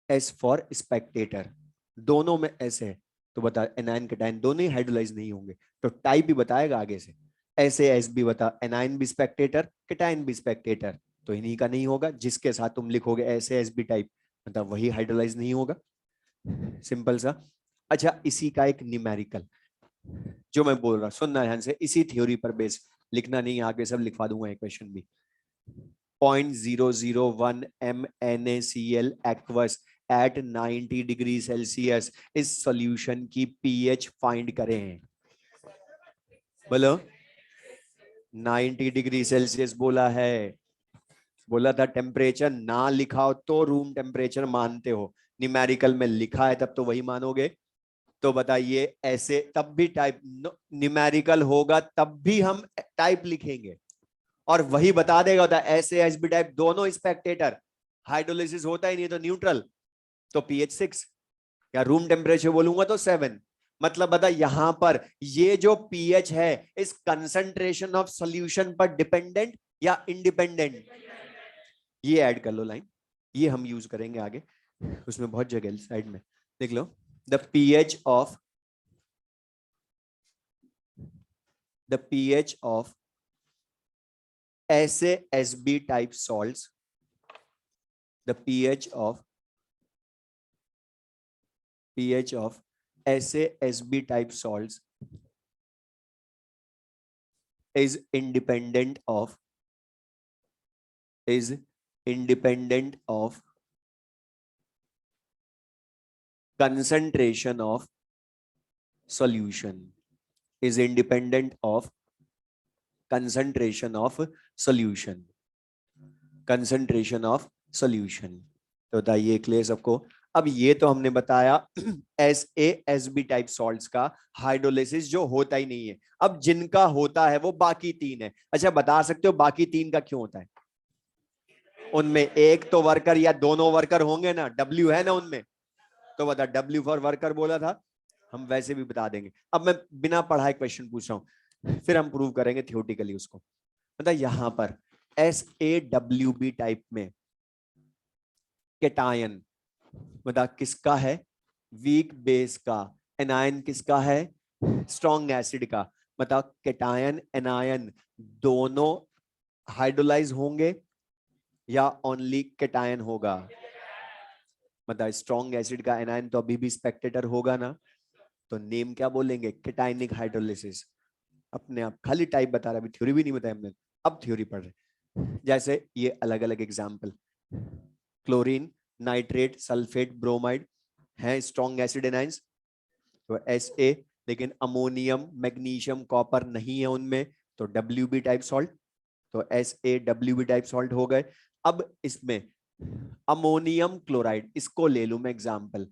एस फॉर स्पेक्टेटर, दोनों में एस है, तो बता एनायन कैटायन दोनों ही हाइड्रोलाइज नहीं होंगे, तो टाइप भी बताएगा आगे से। ऐसे एस भी बता, एनायन भी स्पेक्टेटर, कैटायन भी स्पेक्टेटर, तो इन्हीं का नहीं होगा। जिसके साथ तुम लिखोगे ऐसे एस बी टाइप, मतलब वही हाइड्रोलाइज नहीं होगा, सिंपल सा। अच्छा इसी का एक न्यूमेरिकल जो मैं बोल रहा, सुनना ध्यान से, इसी थ्योरी पर बेस, लिखना नहीं, आगे सब लिखवा दूंगा एक क्वेश्चन भी। 0.001 MnACl aqueous at 90 degree Celsius, इस सॉल्यूशन की पीएच फाइंड करें। बोलो 90 डिग्री सेल्सियस बोला है, बोला था टेम्परेचर ना लिखा हो तो रूम टेम्परेचर मानते हो, न्यूमेरिकल में लिखा है तब तो वही मानोगे। तो बताइए ऐसे तब भी टाइप, न्यूमेरिकल होगा तब भी हम टाइप लिखेंगे, और वही बता देगा होता ऐसे एसबी टाइप दोनों स्पेक्टेटर, हाइड्रोलिसिस होता ही नहीं तो न्यूट्रल, तो पीएच 6, या रूम टेम्परेचर बोलूंगा तो 7। मतलब बता यहां पर ये जो पीएच है इस कंसंट्रेशन ऑफ सॉल्यूशन पर डिपेंडेंट या इंडिपेंडेंट? ये ऐड कर लो लाइन, ये हम यूज करेंगे आगे, उसमें बहुत जगह साइड में देख लो। द पीएच ऑफ ऐसे SB type salts, the pH of ऐसे SB type salts is independent of concentration of solution, is independent of concentration of solution, concentration of solution। तो बताइए क्लियर सबको? अब ये तो हमने बताया SaSB टाइप सॉल्ट्स का हाइड्रोलिसिस जो होता ही नहीं है। अब जिनका होता है वो बाकी 3 है। अच्छा बता सकते हो बाकी 3 का क्यों होता है? उनमें एक तो वर्कर या दोनों वर्कर होंगे ना, W है ना उनमें, तो बता W फॉर वर्कर बोला था, हम वैसे भी बता देंगे। अब मैं बिना पढ़ाए क्वेश्चन पूछ रहा हूं, फिर हम प्रूव करेंगे थियोरेटिकली उसको। मतलब यहां पर SaWB टाइप में कैटायन बता किसका है? वीक बेस का, एनायन किसका है, स्ट्रॉन्ग एसिड का। बताओ कैटायन एनायन दोनों हाइड्रोलाइज होंगे या ओनली कैटायन होगा। मतलब स्ट्रॉन्ग एसिड का एनायन तो अभी भी स्पेक्टेटर होगा ना, तो नेम क्या बोलेंगे, कैटायनिक हाइड्रोलिसिस। अपने आप खाली टाइप बता रहा, अभी थ्योरी भी नहीं बताया हमने, अब थ्योरी पढ़ रहे। जैसे ये अलग अलग example, chlorine, nitrate, sulphate, bromide है स्ट्रॉन्ग एसिड एनाइंस, तो एस लेकिन अमोनियम, मैग्नीशियम, कॉपर नहीं है उनमें, तो WB टाइप सॉल्ट, तो SaWB टाइप सॉल्ट हो गए। अब इसमें अमोनियम क्लोराइड, इसको ले लूं मैं एग्जाम्पल,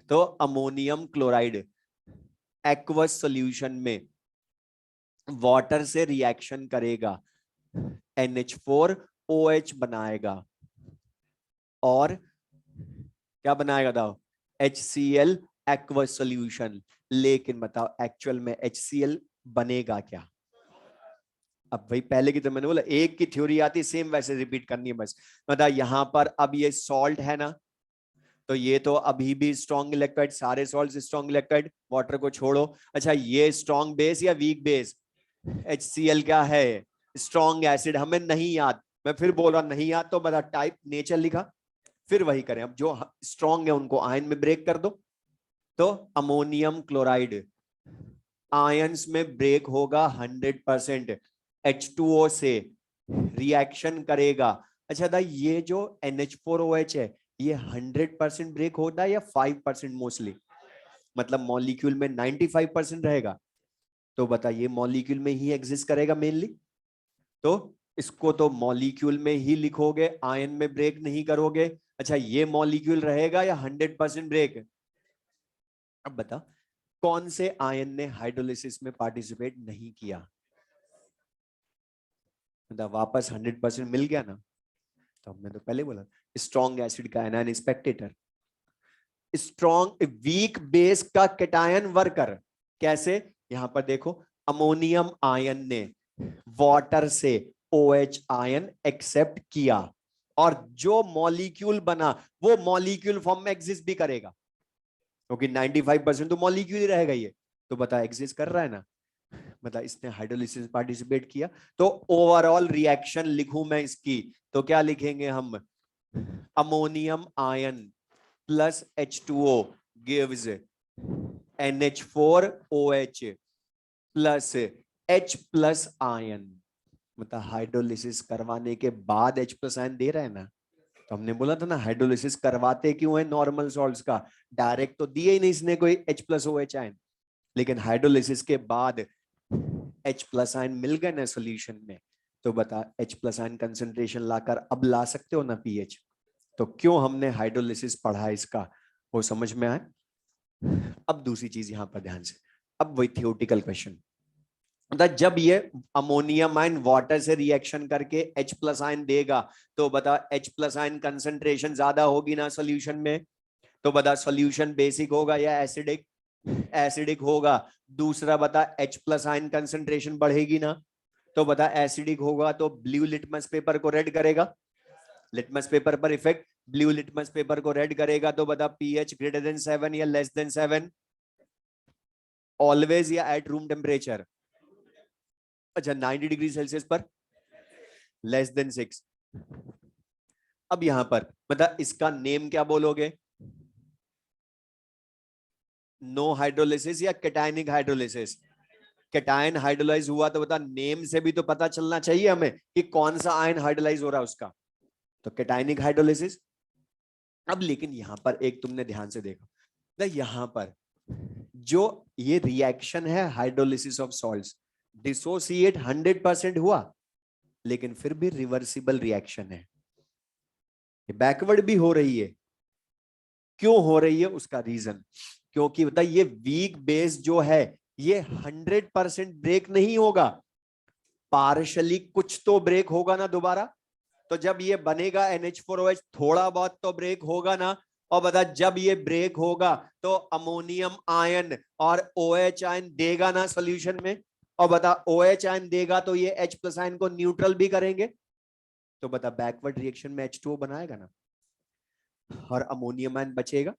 तो अमोनियम क्लोराइड एक्वस सॉल्यूशन में वाटर से रिएक्शन करेगा, NH4OH बनाएगा और क्या बनाएगा बताओ, HCl एक्वस सॉल्यूशन। लेकिन बताओ एक्चुअल में HCl बनेगा क्या। अब वही पहले की तो मैंने बोला एक की थ्योरी आती सेम वैसे रिपीट करनी है बस। बताओ यहां पर अब ये सॉल्ट है ना, तो ये तो अभी भी स्ट्रॉन्ग इलेक्ट्रोलाइट, सारे सॉल्ट्स स्ट्रॉन्ग इलेक्ट्रोलाइट, वाटर को छोड़ो। अच्छा ये स्ट्रॉन्ग बेस या वीक बेस, HCl क्या है, स्ट्रॉन्ग एसिड, हमें नहीं याद, मैं फिर बोल रहा नहीं याद तो बता टाइप नेचर लिखा, फिर वही करें। अब जो स्ट्रॉन्ग है उनको आयन में ब्रेक कर दो, तो अमोनियम क्लोराइड आयंस में ब्रेक होगा 100%, H2O से रिएक्शन करेगा। अच्छा था ये जो NH4OH है ये 100% ब्रेक होता है या 5% मोस्टली, मतलब मॉलिक्यूल में 95% रहेगा, तो बताइए मॉलिक्यूल में ही एग्जिस्ट करेगा मेनली, तो इसको तो मॉलिक्यूल में ही लिखोगे, आयन में ब्रेक नहीं करोगे। अच्छा ये मॉलिक्यूल रहेगा या 100% ब्रेक। अब बता कौन से आयन ने हाइड्रोलिसिस में पार्टिसिपेट नहीं किया, मतलब वापस 100% मिल गया ना। तो हमने तो पहले बोला स्ट्रॉन्ग एसिड का anion Spectator, strong week base का कैटायन वर्कर। कैसे, यहां पर देखो अमोनियम आयन ने वाटर से OH आयन एक्सेप्ट किया और जो मॉलिक्यूल बना वो मॉलिक्यूल फॉर्म में एग्जिस्ट भी करेगा, क्योंकि 95% तो मॉलिक्यूल ही रहेगा ये, तो बता एग्जिस्ट कर रहा है ना, मतलब इसने हाइड्रोलिसिस पार्टिसिपेट किया। तो ओवरऑल रिएक्शन लिखूं मैं इसकी, तो क्या लिखेंगे हम, ammonium ion plus H2O gives NH4OH plus H plus ion, मतलब हाइड्रोलिसिस करवाने के बाद H प्लस आयन दे रहा है ना। तो हमने बोला था ना हाइड्रोलिसिस करवाते क्यों है नॉर्मल सॉल्ट्स का, डायरेक्ट तो दिए ही नहीं इसने कोई H+OH आयन, लेकिन हाइड्रोलिसिस के बाद H प्लस आयन मिल गए ना सोल्यूशन में, तो बता H प्लस आयन कंसेंट्रेशन लाकर अब ला सकते हो ना pH। तो क्यों हमने हाइड्रोलिसिस पढ़ा इसका, वो समझ में आए। अब दूसरी चीज यहां पर ध्यान से, अब वही थियोटिकल क्वेश्चन, मतलब जब ये अमोनियम आयन वाटर से रिएक्शन करके H प्लस आयन देगा, तो बता H प्लस आयन कंसेंट्रेशन ज्यादा होगी ना सोल्यूशन में, तो बता सोल्यूशन बेसिक होगा या एसिडिक, एसिडिक होगा। दूसरा बता H प्लस आयन कंसेंट्रेशन बढ़ेगी ना, तो बता एसिडिक होगा, तो ब्लू लिटमस पेपर को रेड करेगा, लिटमस पेपर पर इफेक्ट, ब्लू लिटमस पेपर को रेड करेगा, तो बता pH ग्रेटर देन 7 या लेस देन 7, ऑलवेज या एट रूम टेम्परेचर। अच्छा 90 डिग्री सेल्सियस पर लेस देन 6। अब यहां पर मतलब इसका नेम क्या बोलोगे, नो हाइड्रोलिसिस या कैटायनिक हाइड्रोलिसिस। कैटायन हाइड्रोलाइज हुआ तो बता नेम से भी तो पता चलना चाहिए हमें कि कौन सा आयन हाइड्रोलाइज हो रहा है उसका, तो कैटायनिक हाइड्रोलिसिस। अब लेकिन यहां पर एक तुमने ध्यान से देखा ना, यहां पर जो ये रिएक्शन है हाइड्रोलिसिस ऑफ सॉल्ट्स, डिसोसिएट 100% हुआ, लेकिन फिर भी रिवर्सिबल रिएक्शन है, बैकवर्ड भी हो रही है। क्यों हो रही है उसका रीजन, क्योंकि बता ये वीक बेस जो है ये 100% ब्रेक नहीं होगा, पार्शली कुछ तो ब्रेक होगा ना दोबारा। तो जब ये बनेगा NH4OH थोड़ा बहुत तो ब्रेक होगा ना, और बता जब ये ब्रेक होगा तो अमोनियम आयन और OH आयन देगा ना सॉल्यूशन में, और बता OH आयन देगा तो ये H प्लस आयन को न्यूट्रल भी करेंगे, तो बता बैकवर्ड रिएक्शन में H2O बनाएगा ना, और अमोनियम आयन बचेगा,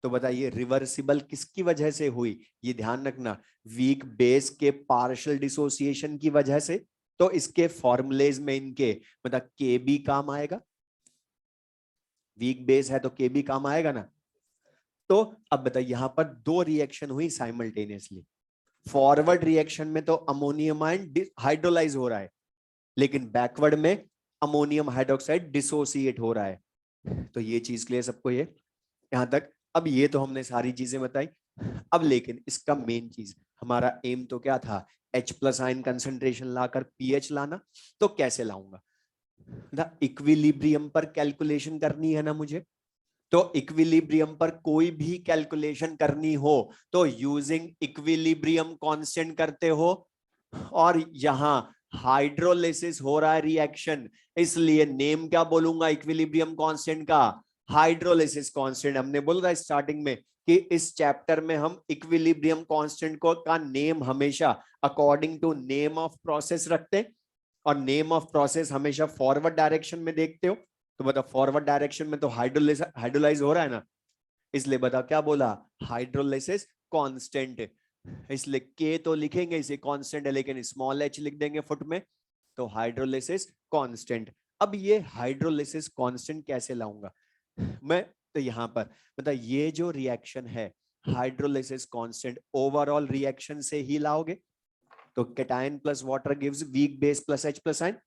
तो बताइए रिवर्सिबल किसकी वजह से हुई, ये ध्यान रखना, वीक बेस के पार्शियल डिसोसिएशन की वजह से। तो इसके फॉर्मूलेज में इनके मतलब के बी काम आएगा, वीक बेस है तो के बी काम आएगा ना। तो अब बताइए यहां पर दो रिएक्शन हुई साइमल्टेनियसली। फॉरवर्ड रिएक्शन में तो अमोनियम आयन हाइड्रोलाइज हो रहा है, लेकिन बैकवर्ड में अमोनियम हाइड्रोक्साइड डिसोसिएट हो रहा है। तो ये चीज क्लियर सबको, ये यहां तक। अब ये तो हमने सारी चीजें बताई। अब लेकिन इसका मेन चीज, हमारा एम तो क्या था, H प्लस आयन कंसेंट्रेशन लाकर पीएच लाना। तो कैसे लाऊंगा, द इक्विलिब्रियम पर कैलकुलेशन करनी है ना मुझे। तो इक्विलिब्रियम पर कोई भी कैलकुलेशन करनी हो तो यूजिंग इक्विलिब्रियम कांस्टेंट करते हो। और यहां हाइड्रोलिसिस हो रहा है रिएक्शन, इसलिए नेम क्या बोलूंगा इक्विलिब्रियम कांस्टेंट का, हाइड्रोलिसिस कांस्टेंट। हमने बोला था स्टार्टिंग में कि इस चैप्टर में हम इक्विलिब्रियम कांस्टेंट को का नेम हमेशा according to name of process रखते हैं, और नेम ऑफ प्रोसेस हमेशा फॉरवर्ड डायरेक्शन में देखते हो। तो बता फॉरवर्ड डायरेक्शन में तो हाइड्रोलाइज हो रहा है ना, इसलिए बता क्या बोला, हाइड्रोलिसिस कांस्टेंट। इसलिए के तो लिखेंगे इसे कांस्टेंट है, लेकिन स्मॉल एच लिख देंगे फुट में, तो हाइड्रोलिसिस कांस्टेंट। अब ये हाइड्रोलिसिस कांस्टेंट कैसे लाऊंगा मैं, तो यहां पर मतलब ये जो रिएक्शन है हाइड्रोलिसिस कांस्टेंट ओवरऑल रिएक्शन से ही लाओगे। तो cation plus water gives weak base plus H plus ion,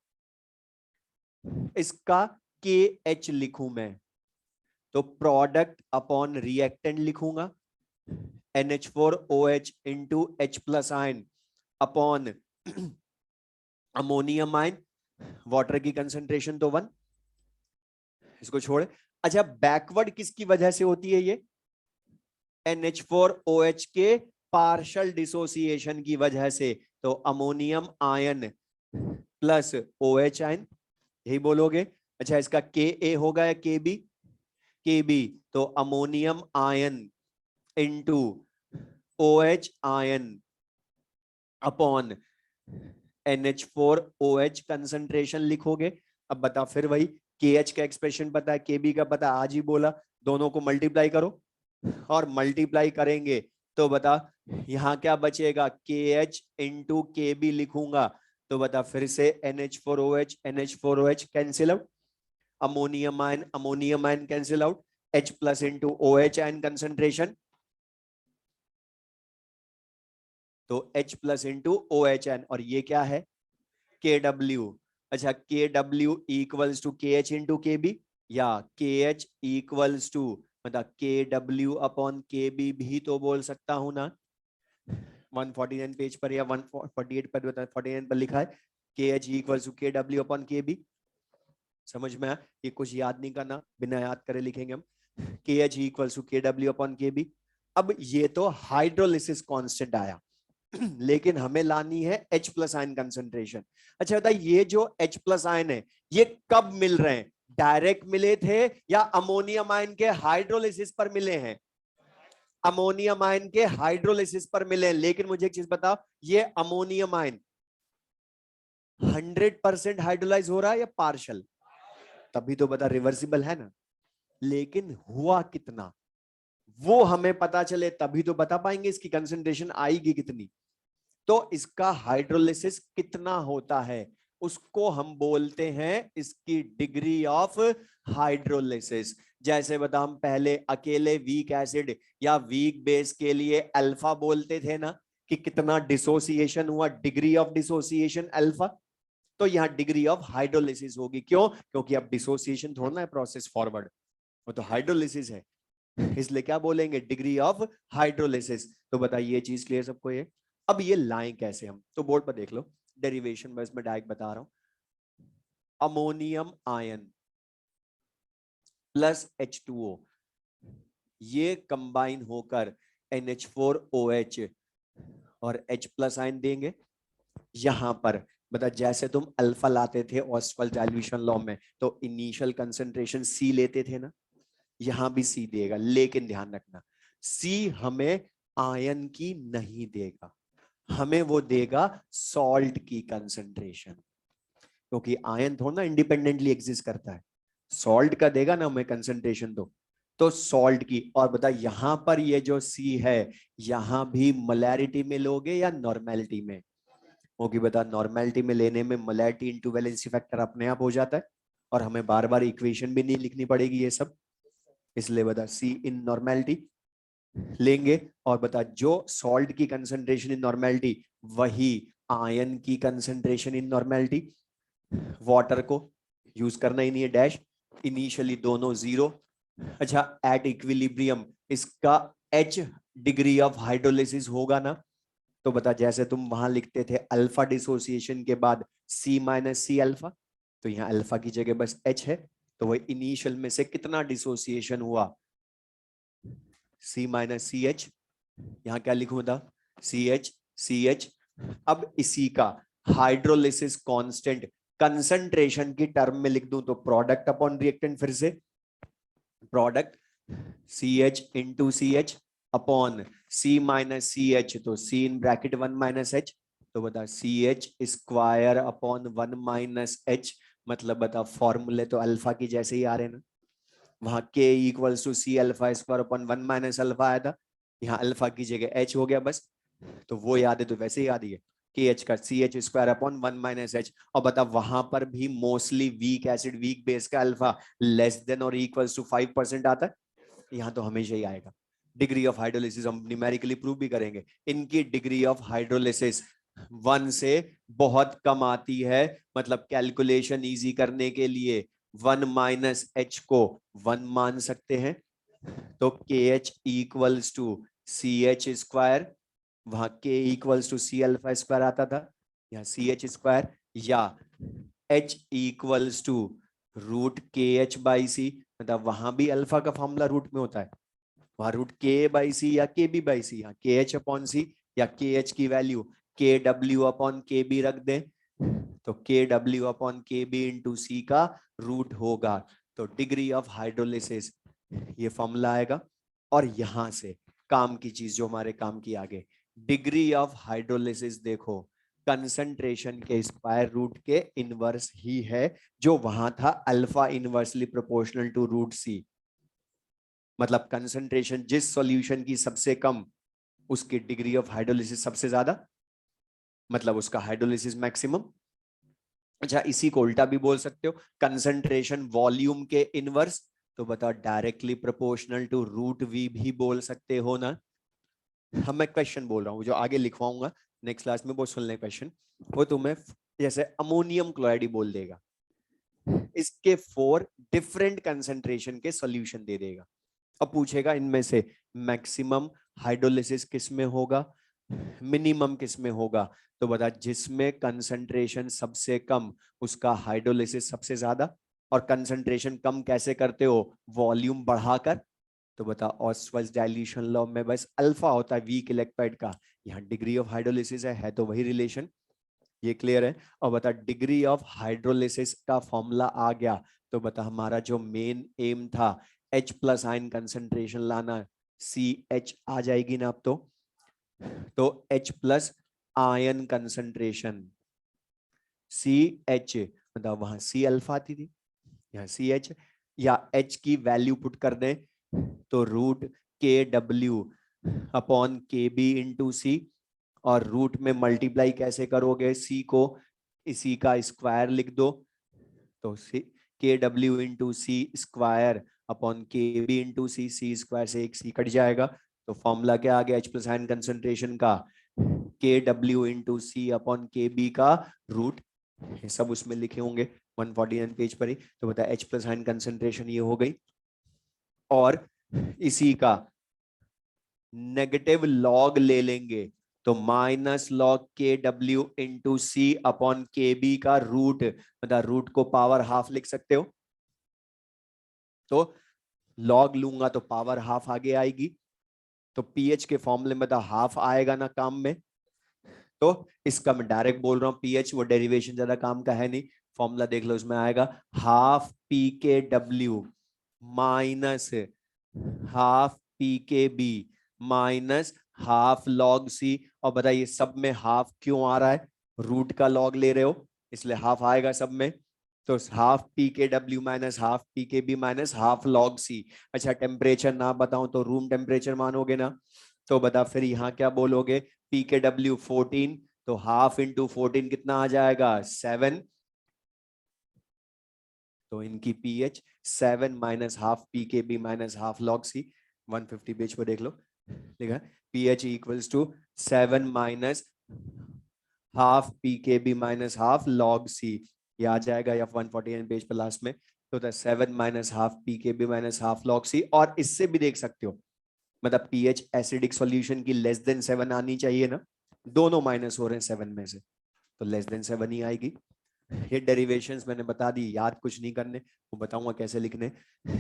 इसका के एच लिखूं मैं तो प्रोडक्ट अपॉन रिएक्टेंट लिखूंगा, NH4OH into H plus ion upon ammonium ion, water की कंसेंट्रेशन तो 1, इसको छोड़े। अच्छा बैकवर्ड किसकी वजह से होती है ये, NH4OH के पार्शियल डिसोसिएशन की वजह से। तो ammonium ion plus OH ion, यही बोलोगे। अच्छा इसका के ए होगा या के बी, के बी तो ammonium ion into OH ion upon NH4OH concentration लिखोगे। अब बता फिर वही KH का एक्सप्रेशन पता है, KB का पता है, आज ही बोला, दोनों को मल्टीप्लाई करो और मल्टीप्लाई करेंगे तो बता यहां क्या बचेगा, KH इंटू KB लिखूंगा। तो बता फिर से NH4OH cancel out, ammonium ion cancel out, H plus into OH ion concentration, तो H plus into OH ion, और ये क्या है KW। अच्छा KW equals to KH into KB, या KH इक्वल्स टू मतलब KW अपॉन KB भी तो बोल सकता हूं ना। 149 पेज पर या 148 पर, 49 पर लिखा है KH equals to KW upon KB। समझ में आया, ये कुछ याद नहीं करना, बिना याद करे लिखेंगे हम KH equals to KW upon KB। अब ये तो हाइड्रोलिसिस कांस्टेंट आया लेकिन हमें लानी है H प्लस आयन कंसेंट्रेशन। अच्छा बताइए ये जो H प्लस आयन है ये कब मिल रहे हैं, डायरेक्ट मिले थे या अमोनियम आयन के हाइड्रोलिसिस पर मिले हैं, अमोनियम आयन के हाइड्रोलिसिस पर मिले हैं। लेकिन मुझे एक चीज बताओ, ये अमोनियम आयन 100% हाइड्रोलाइज हो रहा है या पार्शल, तभी तो बता रिवर्सिबल है ना। लेकिन हुआ कितना वो हमें पता चले तभी तो बता पाएंगे इसकी कंसंट्रेशन आएगी कितनी। तो इसका हाइड्रोलिसिस कितना होता है उसको हम बोलते हैं इसकी डिग्री ऑफ हाइड्रोलिसिस। जैसे बता हम पहले अकेले वीक एसिड या वीक बेस के लिए अल्फा बोलते थे ना, कि कितना डिसोसिएशन हुआ, डिग्री ऑफ डिसोसिएशन अल्फा। तो यहां डिग्री ऑफ हाइड्रोलिसिस होगी, क्यों, क्योंकि अब डिसोसिएशन थोड़ा ना है प्रोसेस फॉरवर्ड, वो तो हाइड्रोलिसिस है, इसलिए क्या बोलेंगे डिग्री ऑफ हाइड्रोलिसिस। तो बताइए ये चीज क्लियर सबको ये। अब ये लाएं कैसे हम, तो बोर्ड पर देख लो डेरिवेशन में, इसमें डायरेक्ट बता रहा हूं, अमोनियम आयन प्लस H2O ये कंबाइन होकर NH4OH और H प्लस आयन देंगे। यहां पर बता जैसे तुम अल्फा लाते थे ऑस्वाल्ड डाइल्यूशन लॉ में तो इनिशियल कंसंट्रेशन C लेते थे ना, यहां भी C देगा, लेकिन ध्यान रखना C हमें आयन की नहीं देगा, हमें वो देगा सॉल्ट की कंसंट्रेशन, क्योंकि आयन थोड़ा ना इंडिपेंडेंटली एग्जिस्ट करता है, सॉल्ट का देगा ना हमें कंसंट्रेशन। तो तो सॉल्ट की। और बता यहां पर ये जो सी है यहां भी मोलैरिटी में लोगे या नॉर्मेलिटी में होगी? बता नॉर्मेलिटी में लेने में मोलैरिटी इंटू वैलेंसी फैक्टर अपने आप हो जाता है और हमें बार बार इक्वेशन भी नहीं लिखनी पड़ेगी ये सब, इसलिए बता सी इन नॉर्मेलिटी लेंगे। और बता जो सॉल्ट की कंसंट्रेशन इन नॉर्मेलिटी वही आयन की कंसंट्रेशन इन नॉर्मेलिटी। वाटर को यूज करना ही नहीं है, डैश इनिशियली दोनों जीरो। अच्छा एट इक्विलिब्रियम इसका H डिग्री ऑफ हाइड्रोलिसिस होगा ना, तो बता जैसे तुम वहां लिखते थे अल्फा डिसोसिएशन के बाद C माइनस सी अल्फा, तो यहाँ अल्फा की जगह बस H है, तो वह इनिशियल में से कितना डिसोसिएशन हुआ C माइनस सी एच, यहाँ क्या लिखूं था सी एच। अब इसी का हाइड्रोलिसिस कांस्टेंट कंसंट्रेशन की टर्म में लिख दूं तो प्रोडक्ट अपॉन रिएक्टेंट, फिर से product C H into C H upon C minus C H, तो C in bracket one minus H, तो बता C H square upon one minus H, मतलब बता फॉर्मूले तो अल्फा की जैसे ही आ रहे ना, वहां K equals to C alpha square upon one minus alpha आया था, यहाँ अल्फा की जगह एच हो गया बस, तो वो याद है तो वैसे ही याद ही है के एच का C H square upon one minus h. और बता वहां पर भी mostly weak acid weak base का अल्फा लेस देन और इक्वल्स टू 5% आता है, यहाँ तो हमेशा ही आएगा। डिग्री ऑफ हाइड्रोलिसिस हम न्यूमेरिकली प्रूव भी करेंगे, इनकी डिग्री ऑफ हाइड्रोलिसिस 1 से बहुत कम आती है, मतलब कैलकुलेशन इजी करने के लिए 1 माइनस एच को 1 मान सकते हैं, तो K h equals to C H square, वहां K equals to C alpha square आता था, यहाँ सी एच स्क्वायर, या h equals to root K h by C, मतलब वहां भी अल्फा का फॉर्मूला रूट में होता है, वहां रूट के बाई सी या के बी बाई सी, यहाँ के एच अपॉन सी या के एच की वैल्यू के डब्ल्यू अपॉन के बी रख दें, तो के W upon K B into सी का रूट होगा, तो डिग्री ऑफ हाइड्रोलिसिस ये फॉर्मूला आएगा। और यहां से काम की चीज जो हमारे काम की आगे, डिग्री ऑफ हाइड्रोलिसिस देखो कंसंट्रेशन के स्क्वायर रूट के इनवर्स ही है, जो वहां था alpha inversely proportional to root C, मतलब कंसंट्रेशन जिस सॉल्यूशन की सबसे कम उसकी डिग्री ऑफ हाइड्रोलिसिस सबसे ज्यादा, मतलब उसका हाइड्रोलिसिस मैक्सिमम। अच्छा इसी को उल्टा भी बोल सकते हो, कंसंट्रेशन वॉल्यूम के इनवर्स, तो बताओ directly proportional to root V भी बोल सकते हो ना। हम मैं क्वेश्चन बोल रहा हूँ जो आगे लिखवाऊंगा नेक्स्ट क्लास में, वो सुन ले क्वेश्चन, वो तुम्हें जैसे अमोनियम क्लोराइड ही बोल देगा, इसके 4 डिफरेंट कंसंट्रेशन के सॉल्यूशन दे देगा, अब पूछेगा इनमें से मैक्सिमम हाइड्रोलिसिस किस में होगा, मिनिमम किस में होगा, तो बता जिसमें कंसंट्रेशन सबसे कम उसका हाइड्रोलिसिस सबसे ज्यादा। और कंसंट्रेशन कम कैसे करते हो, वॉल्यूम बढ़ाकर, तो बता ऑस्वाल्ड डाइल्यूशन लॉ में बस अल्फा होता है वीक इलेक्ट्रोलाइट का, यहाँ डिग्री ऑफ हाइड्रोलिसिस है तो वही रिलेशन, ये क्लियर है। और बता डिग्री ऑफ हाइड्रोलिसिस का फॉर्मूला आ गया, तो बता हमारा जो मेन एम था H प्लस आयन कंसंट्रेशन लाना, सी एच आ जाएगी ना अब तो H plus ion concentration C H, मतलब वहां सी अल्फा आती थी, यहाँ सी एच, या H की वैल्यू पुट कर दें तो root K W upon K B into C, और रूट में मल्टीप्लाई कैसे करोगे, सी को इसी का स्क्वायर लिख दो, तो सी के डब्ल्यू इंटू सी square upon K B into सी, सी स्क्वायर से एक सी कट जाएगा, तो फॉर्मूला क्या आ गया H प्लस आयन कंसंट्रेशन का, के डब्ल्यू इंटू सी अपॉन के बी का रूट, ये सब उसमें लिखे होंगे 149 पेज पर ही, तो बता H प्लस आयन कंसंट्रेशन ये हो गई, और इसी का नेगेटिव लॉग ले लेंगे, तो माइनस लॉग के डब्ल्यू इंटू सी अपॉन के बी का रूट, मतलब रूट को पावर हाफ लिख सकते हो, तो लॉग लूंगा तो पावर हाफ आगे आएगी, तो पीएच के फॉर्मूले में तो हाफ आएगा ना काम में, तो इसका मैं डायरेक्ट बोल रहा हूं पीएच, वो डेरिवेशन ज्यादा काम का है नहीं, फॉर्मूला देख लो उसमें आएगा हाफ पी के W minus half p K b minus half log सी, और बताइए सब में हाफ क्यों आ रहा है, रूट का लॉग ले रहे हो इसलिए हाफ आएगा सब में, तो हाफ पी के W minus half p K b minus half log सी। अच्छा टेम्परेचर ना बताऊं तो रूम टेम्परेचर मानोगे ना, तो बता फिर यहाँ क्या बोलोगे, पी के डब्ल्यू 14, तो हाफ इंटू 14 कितना आ जाएगा 7, तो इनकी pH 7 minus half p K b minus half log C. 150 page पर देख लो, लिखा pH equals to 7 minus half p K b minus half log C, ये आ जाएगा या 149 पेज पर लास्ट में। तो 7 minus half p K b minus half log सी। और इससे भी देख सकते हो, मतलब पीएच एसिडिक सॉल्यूशन की लेस देन 7 आनी चाहिए ना, दोनों माइनस हो रहे हैं 7 में से, तो लेस देन 7 ही आएगी। ये डेरिवेशंस मैंने बता दी, याद कुछ नहीं करने, वो बताऊंगा कैसे लिखने,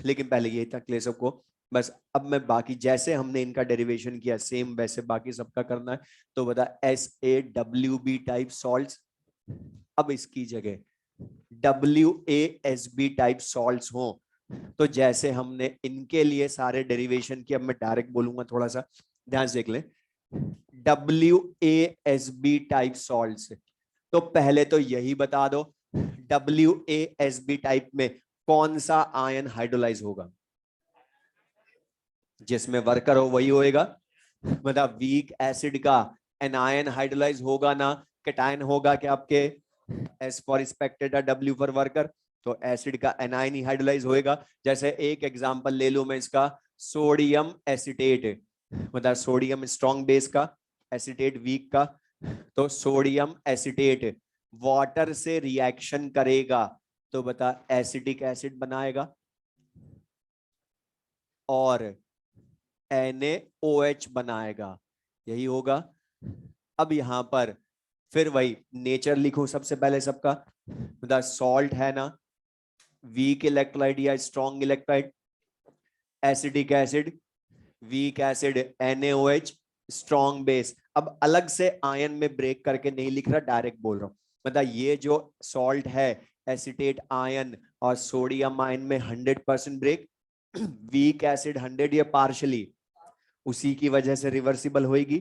लेकिन पहले ये था क्लियर सबको। बस अब मैं बाकी जैसे हमने इनका डेरिवेशन किया सेम वैसे बाकी सबका करना है। तो बता SaWb टाइप सॉल्ट्स, अब इसकी जगह WaSb टाइप सॉल्ट्स हो, तो जैसे हमने इनके लिए सारे डेरिवेशन की, अब मैं डायरेक्ट बोलूंगा, थोड़ा सा ध्यान से देख ले। WaSb टाइप सॉल्ट्स, तो पहले तो यही बता दो WaSb टाइप में कौन सा आयन हाइड्रोलाइज होगा, जिसमें वर्कर हो वही होएगा। मतलब वीक एसिड का एनायन हाइड्रोलाइज होगा ना, कैटायन होगा क्या आपके, S for Spectator W for worker, तो एसिड का एनायन ही हाइड्रोलाइज होएगा। जैसे एक एग्जांपल ले लूं मैं इसका, सोडियम एसिटेट, मतलब सोडियम स्ट्रॉन्ग बेस का, एसिटेट वीक का, तो सोडियम एसिटेट वाटर से रिएक्शन करेगा तो बता एसिटिक एसिड बनाएगा और NaOH बनाएगा, यही होगा। अब यहां पर फिर वही नेचर लिखूं सबसे पहले सबका, मतलब सॉल्ट है ना वीक इलेक्ट्रोलाइट या strong electrolyte, acidic acid weak acid NaOH strong base. अब अलग से आयन में ब्रेक करके नहीं लिख रहा, डायरेक्ट बोल रहा हूं, मतलब ये जो सॉल्ट है एसिटेट आयन और सोडियम आयन में 100% ब्रेक, वीक एसिड 100 या पार्शली, उसी की वजह से रिवर्सिबल होगी।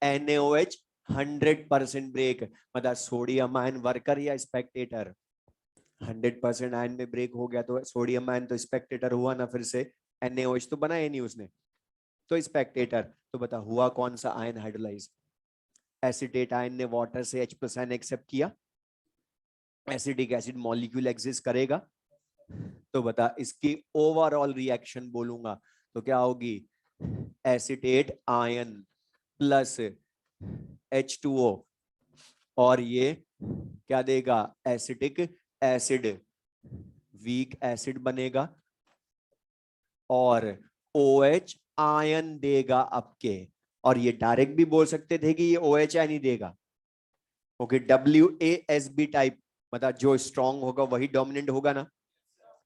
NaOH 100% ब्रेक, मतलब सोडियम आयन वर्कर या स्पेक्टेटर, 100% आयन में ब्रेक हो गया तो सोडियम आयन तो स्पेक्टेटर हुआ ना, फिर से NaOH तो बनाया नहीं उसने, तो स्पेक्टेटर। तो बता हुआ कौन सा आयन हाइड्रोलाइज, एसिटेट आयन ने वाटर से H+ आयन एक्सेप्ट किया, एसिडिक एसिड मॉलिक्यूल एग्जिस्ट करेगा, तो बता इसकी ओवरऑल रिएक्शन बोलूंगा तो क्या होगी, एसिटेट आयन प्लस H2O, और ये क्या देगा, एसिटिक एसिड वीक एसिड बनेगा और OH आयन देगा आपके। और ये डायरेक्ट भी बोल सकते थे कि ये OH आयन ही देगा, ओके। WaSb टाइप, मतलब जो स्ट्रॉन्ग होगा वही डोमिनेंट होगा ना,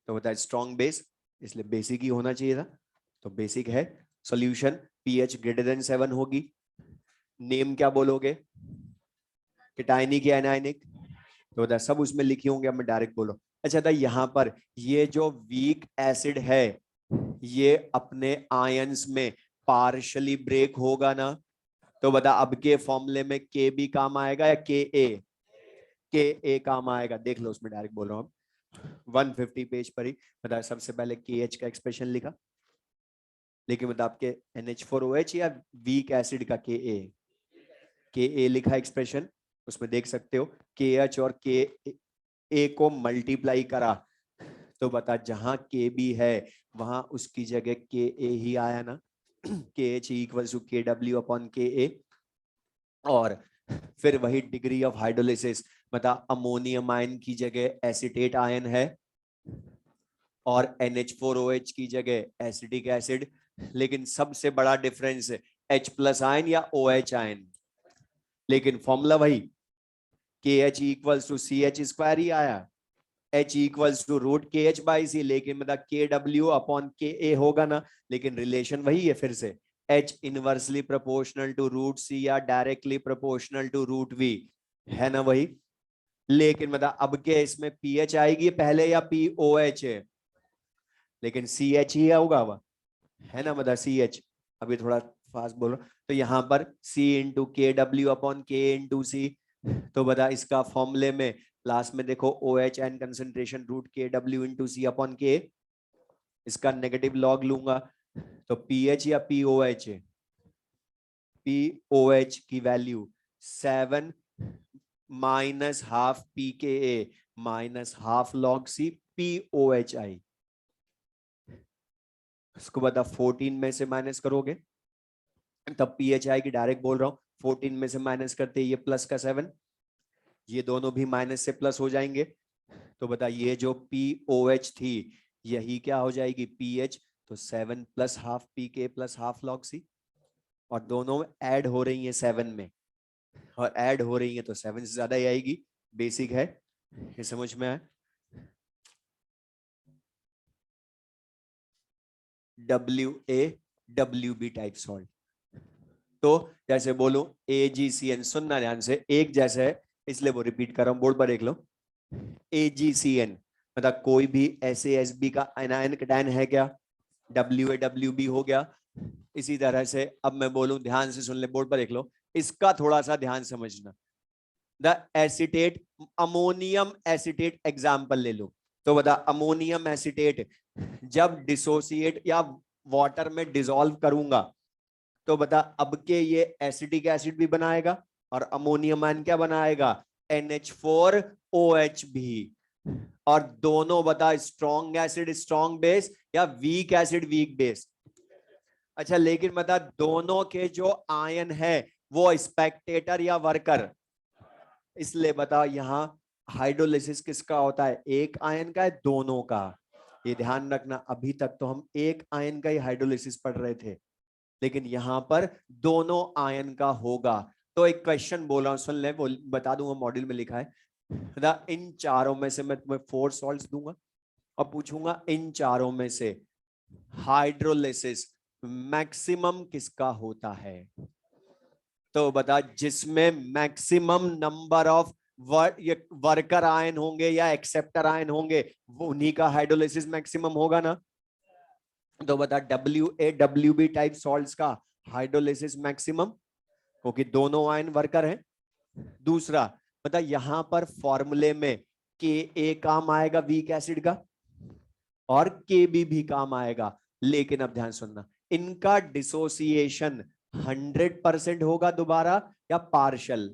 तो बता स्ट्रॉन्ग बेस, इसलिए बेसिक ही होना चाहिए था, तो बेसिक है। सॉल्यूशन pH ग्रेटर देन 7 होगी। नेम क्या बोलोगे, केटायनिक या एनायनिक, तो बता सब उसमें लिखे होंगे, अब मैं डायरेक्ट बोलो। अच्छा था यहाँ पर ये जो वीक एसिड है ये अपने आयंस में पार्शली ब्रेक होगा ना, तो बता अब के फॉर्मूले में के बी काम आएगा या के ए काम आएगा, देख लो उसमें डायरेक्ट बोल रहा हूँ 150 पेज पर ही। बता सबसे पहले KH का एक्सप्रेशन लिखा, लेकिन बता आपके NH4OH या वीक एसिड का के लिखा एक्सप्रेशन, उसमें देख सकते हो KH और के को मल्टीप्लाई करा, तो बता जहां के बी है वहां उसकी जगह के ए ही आया ना, K h equal to KW upon K, और फिर वही डिग्री ऑफ हाइड्रोलिसिस, बता अमोनियम आयन की जगह एसिटेट आयन है और NH4OH की जगह एसिटिक एसिड, लेकिन सबसे बड़ा डिफरेंस H+ आयन या OH आयन, लेकिन फॉर्मूला वही KH equals to CH square ही आया, H equals to root KH/C, लेकिन मतलब KW अपॉन KA होगा ना, लेकिन रिलेशन वही है फिर से, H inversely proportional to root C या directly proportional to root V, है ना वही। लेकिन मतलब अब के इसमें पीएच आएगी पहले या POH है, लेकिन CH ही होगा वह, है ना, मतलब CH। अभी थोड़ा फास्ट बोलो, तो यहाँ पर C into KW upon K into C, तो बता इसका फॉर्मूले में लास्ट में देखो OH ion concentration root KW into C upon K, इसका नेगेटिव लॉग लूंगा तो pH या POH है, POH की वैल्यू 7 minus half pKa minus half log C POHI। इसको बता 14 में से माइनस करोगे तब PHI की डायरेक्ट बोल रहा हूं, 14 में से माइनस करते ये प्लस का 7, ये दोनों भी माइनस से प्लस हो जाएंगे। तो बता ये जो POH थी यही क्या हो जाएगी PH, तो 7 plus half pK plus half log C, और दोनों ऐड हो रही है 7 में, और ऐड हो रही है तो 7 से ज्यादा ही आएगी। बेसिक है, ये समझ में आया। WaWb टाइप सॉल्ट, तो जैसे बोलूं AgCN, सुनना ध्यान से, एक जैसे है इसलिए वो रिपीट कर रहा हूं, बोर्ड पर देख लो। AgCN मतलब कोई भी SaSb का एनायन कैटायन है क्या, WaWb हो गया। इसी तरह से अब मैं बोलूं, ध्यान से सुन ले, बोर्ड पर देख लो, इसका थोड़ा सा ध्यान समझना। The acetate, ammonium acetate example ले लो, तो बता अमोनियम एसिटेट जब डिसोसिएट या वाटर में डिसॉल्व करूंगा तो बता अब के ये एसिटिक एसिड भी बनाएगा और अमोनियम आयन क्या बनाएगा NH4OH भी, और दोनों बता स्ट्रॉन्ग एसिड स्ट्रॉन्ग बेस या वीक एसिड वीक बेस। अच्छा लेकिन बता दोनों के जो आयन है वो स्पेक्टेटर या वर्कर, इसलिए बता यहां हाइड्रोलिसिस किसका होता है, एक आयन का है दोनों का। ये ध्यान रखना, अभी तक तो हम एक आयन का ही हाइड्रोलिसिस पढ़ रहे थे, लेकिन यहां पर दोनों आयन का होगा। तो एक क्वेश्चन बोल रहा हूं, सुन ले, बता दूंगा, मॉड्यूल में लिखा है। इन चारों में से मैं तुम्हें 4 सॉल्ट्स दूंगा और पूछूंगा इन चारों में से हाइड्रोलिसिस मैक्सिमम किसका होता है, तो बता जिसमें maximum number of worker ion होंगे या एक्सेप्टर आयन होंगे वो उन्हीं का हाइड्रोलिसिस मैक्सिमम होगा ना। तो बता WaWb टाइप सॉल्ट्स का हाइड्रोलिसिस मैक्सिमम, क्योंकि दोनों आयन वर्कर हैं। दूसरा बता यहां पर फॉर्मूले में Ka काम आएगा वीक एसिड का और Kb भी काम आएगा, लेकिन अब ध्यान सुनना, इनका डिसोसिएशन 100% होगा दोबारा या पार्शल,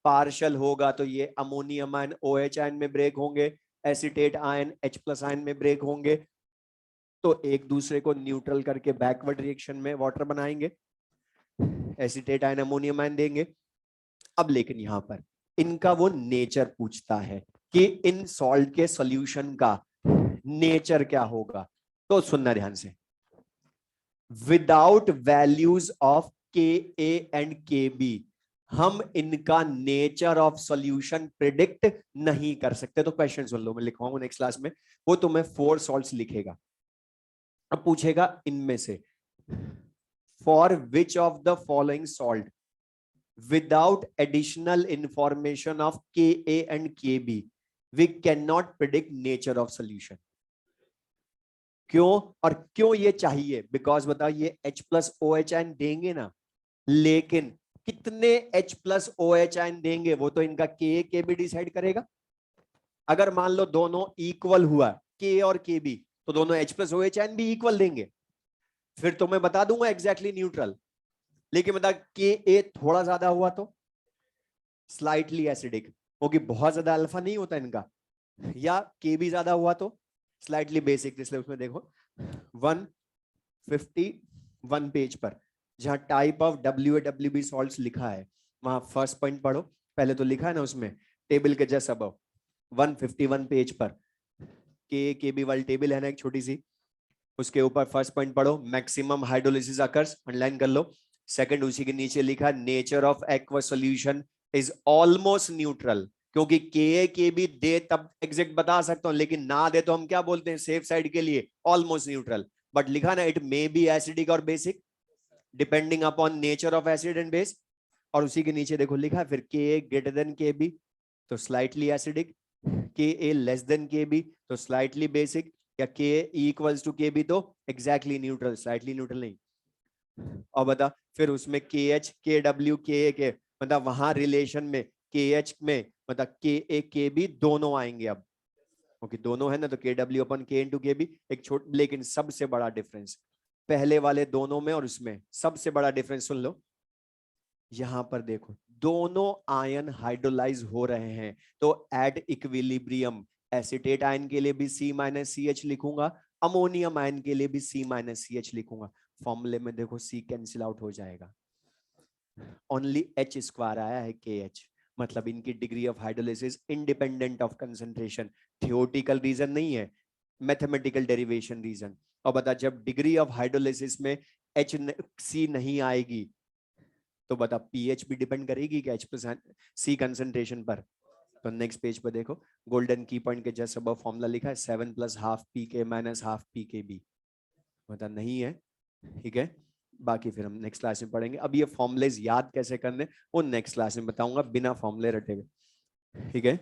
पार्शल होगा तो ये अमोनियम आयन OH आयन में ब्रेक होंगे, एसिटेट आयन H+ आयन में ब्रेक होंगे, तो एक दूसरे को न्यूट्रल करके बैकवर्ड रिएक्शन में वाटर बनाएंगे, एसिटेट आयन अमोनियम आयन देंगे। अब लेकिन यहां पर इनका वो नेचर पूछता है कि इन सॉल्ट के सॉल्यूशन का नेचर क्या होगा, तो सुनना ध्यान से, without values of Ka and Kb हम इनका नेचर ऑफ सॉल्यूशन प्रिडिक्ट नहीं कर सकते। तो क्वेश्चन सुन लो, मैं लिखवाऊंगा नेक्स्ट क्लास में, वो तुम्हें 4 सॉल्ट्स लिखेगा, अब पूछेगा इनमें से for which of the following salt without additional information of Ka and Kb we can not predict nature of solution. क्यों, और क्यों ये चाहिए, बिकॉज बताओ ये H+OH आयन देंगे ना, लेकिन कितने H+OH आयन देंगे वो तो इनका Ka Kb डिसाइड करेगा। अगर मान लो दोनों इक्वल हुआ K और Kb तो दोनों H+OH आयन भी इक्वल देंगे, फिर तो मैं बता दूंगा एग्जैक्टली न्यूट्रल। लेकिन बता Ka थोड़ा ज्यादा हुआ तो स्लाइटली एसिडिक, क्योंकि बहुत ज्यादा अल्फा नहीं होता इनका, या Kb ज्यादा हुआ तो स्लाइटली बेसिक, इसलिए उसमें देखो 151 पेज पर जहां टाइप ऑफ WaWb सॉल्ट्स लिखा है वहां फर्स्ट पॉइंट पढ़ो, पहले तो लिखा है ना उसमें टेबल के जस्ट अबव 151 पेज पर Kb वाली टेबल है ना एक छोटी सी, उसके ऊपर फर्स्ट पॉइंट पढ़ो, मैक्सिमम हाइड्रोलिसिस अकर्स, अंडरलाइन कर लो। सेकंड उसी के नीचे लिखा nature of aqueous solution is almost neutral, क्योंकि Ka भी दे तब एग्जैक्ट बता सकता हूं, लेकिन ना दे तो हम क्या बोलते हैं सेफ साइड के लिए ऑलमोस्ट न्यूट्रल। बट लिखा ना इट मे बी एसिडिक और basic depending upon nature of acid and base, और उसी के नीचे देखो लिखा फिर Ka ग्रेटर देन Kb तो slightly acidic, Ka less than Kb तो स्लाइटली बेसिक, या Ka इक्वल्स टू Kb तो एग्जैक्टली न्यूट्रल, स्लाइटली न्यूट्रल नहीं। और बता फिर उसमें KH KW Ka के मतलब वहां रिलेशन में KH में मतलब KA KB दोनों आएंगे अब, क्योंकि दोनों है ना, तो KW अपन K इंटू KB एक छोट, लेकिन सबसे बड़ा डिफरेंस पहले वाले दोनों में और उसमें सबसे बड़ा डिफरेंस सुन लो, यहां पर देखो दोनों आयन हाइड्रोलाइज हो रहे हैं, तो एट इक्विलिब्रियम एसिटेट आयन के लिए भी C-CH लिखूंगा, अमोनियम आयन के लिए भी C-CH लिखूंगा। फॉर्मूले में देखो C कैंसिल आउट हो जाएगा, ओनली H स्क्वायर आया है KH, मतलब इनकी degree of hydrolysis independent of concentration, theoretical reason नहीं है, मैथमेटिकल डेरिवेशन रीजन। और बता जब डिग्री ऑफ हाइड्रोलिसिस में C नहीं आएगी तो बता पीएच भी डिपेंड करेगी कि H+C कंसंट्रेशन पर। तो नेक्स्ट पेज पर देखो, गोल्डन की पॉइंट के जस्ट अब फॉर्मूला लिखा है 7 + ½ pK - ½ pKb, मतलब नहीं है, ठीक है। बाकी फिर हम नेक्स्ट क्लास में पढ़ेंगे, अब ये फॉर्मुलेज याद कैसे करने वो नेक्स्ट क्लास में बताऊंगा बिना फॉर्मूले रटे हुए, ठीक है।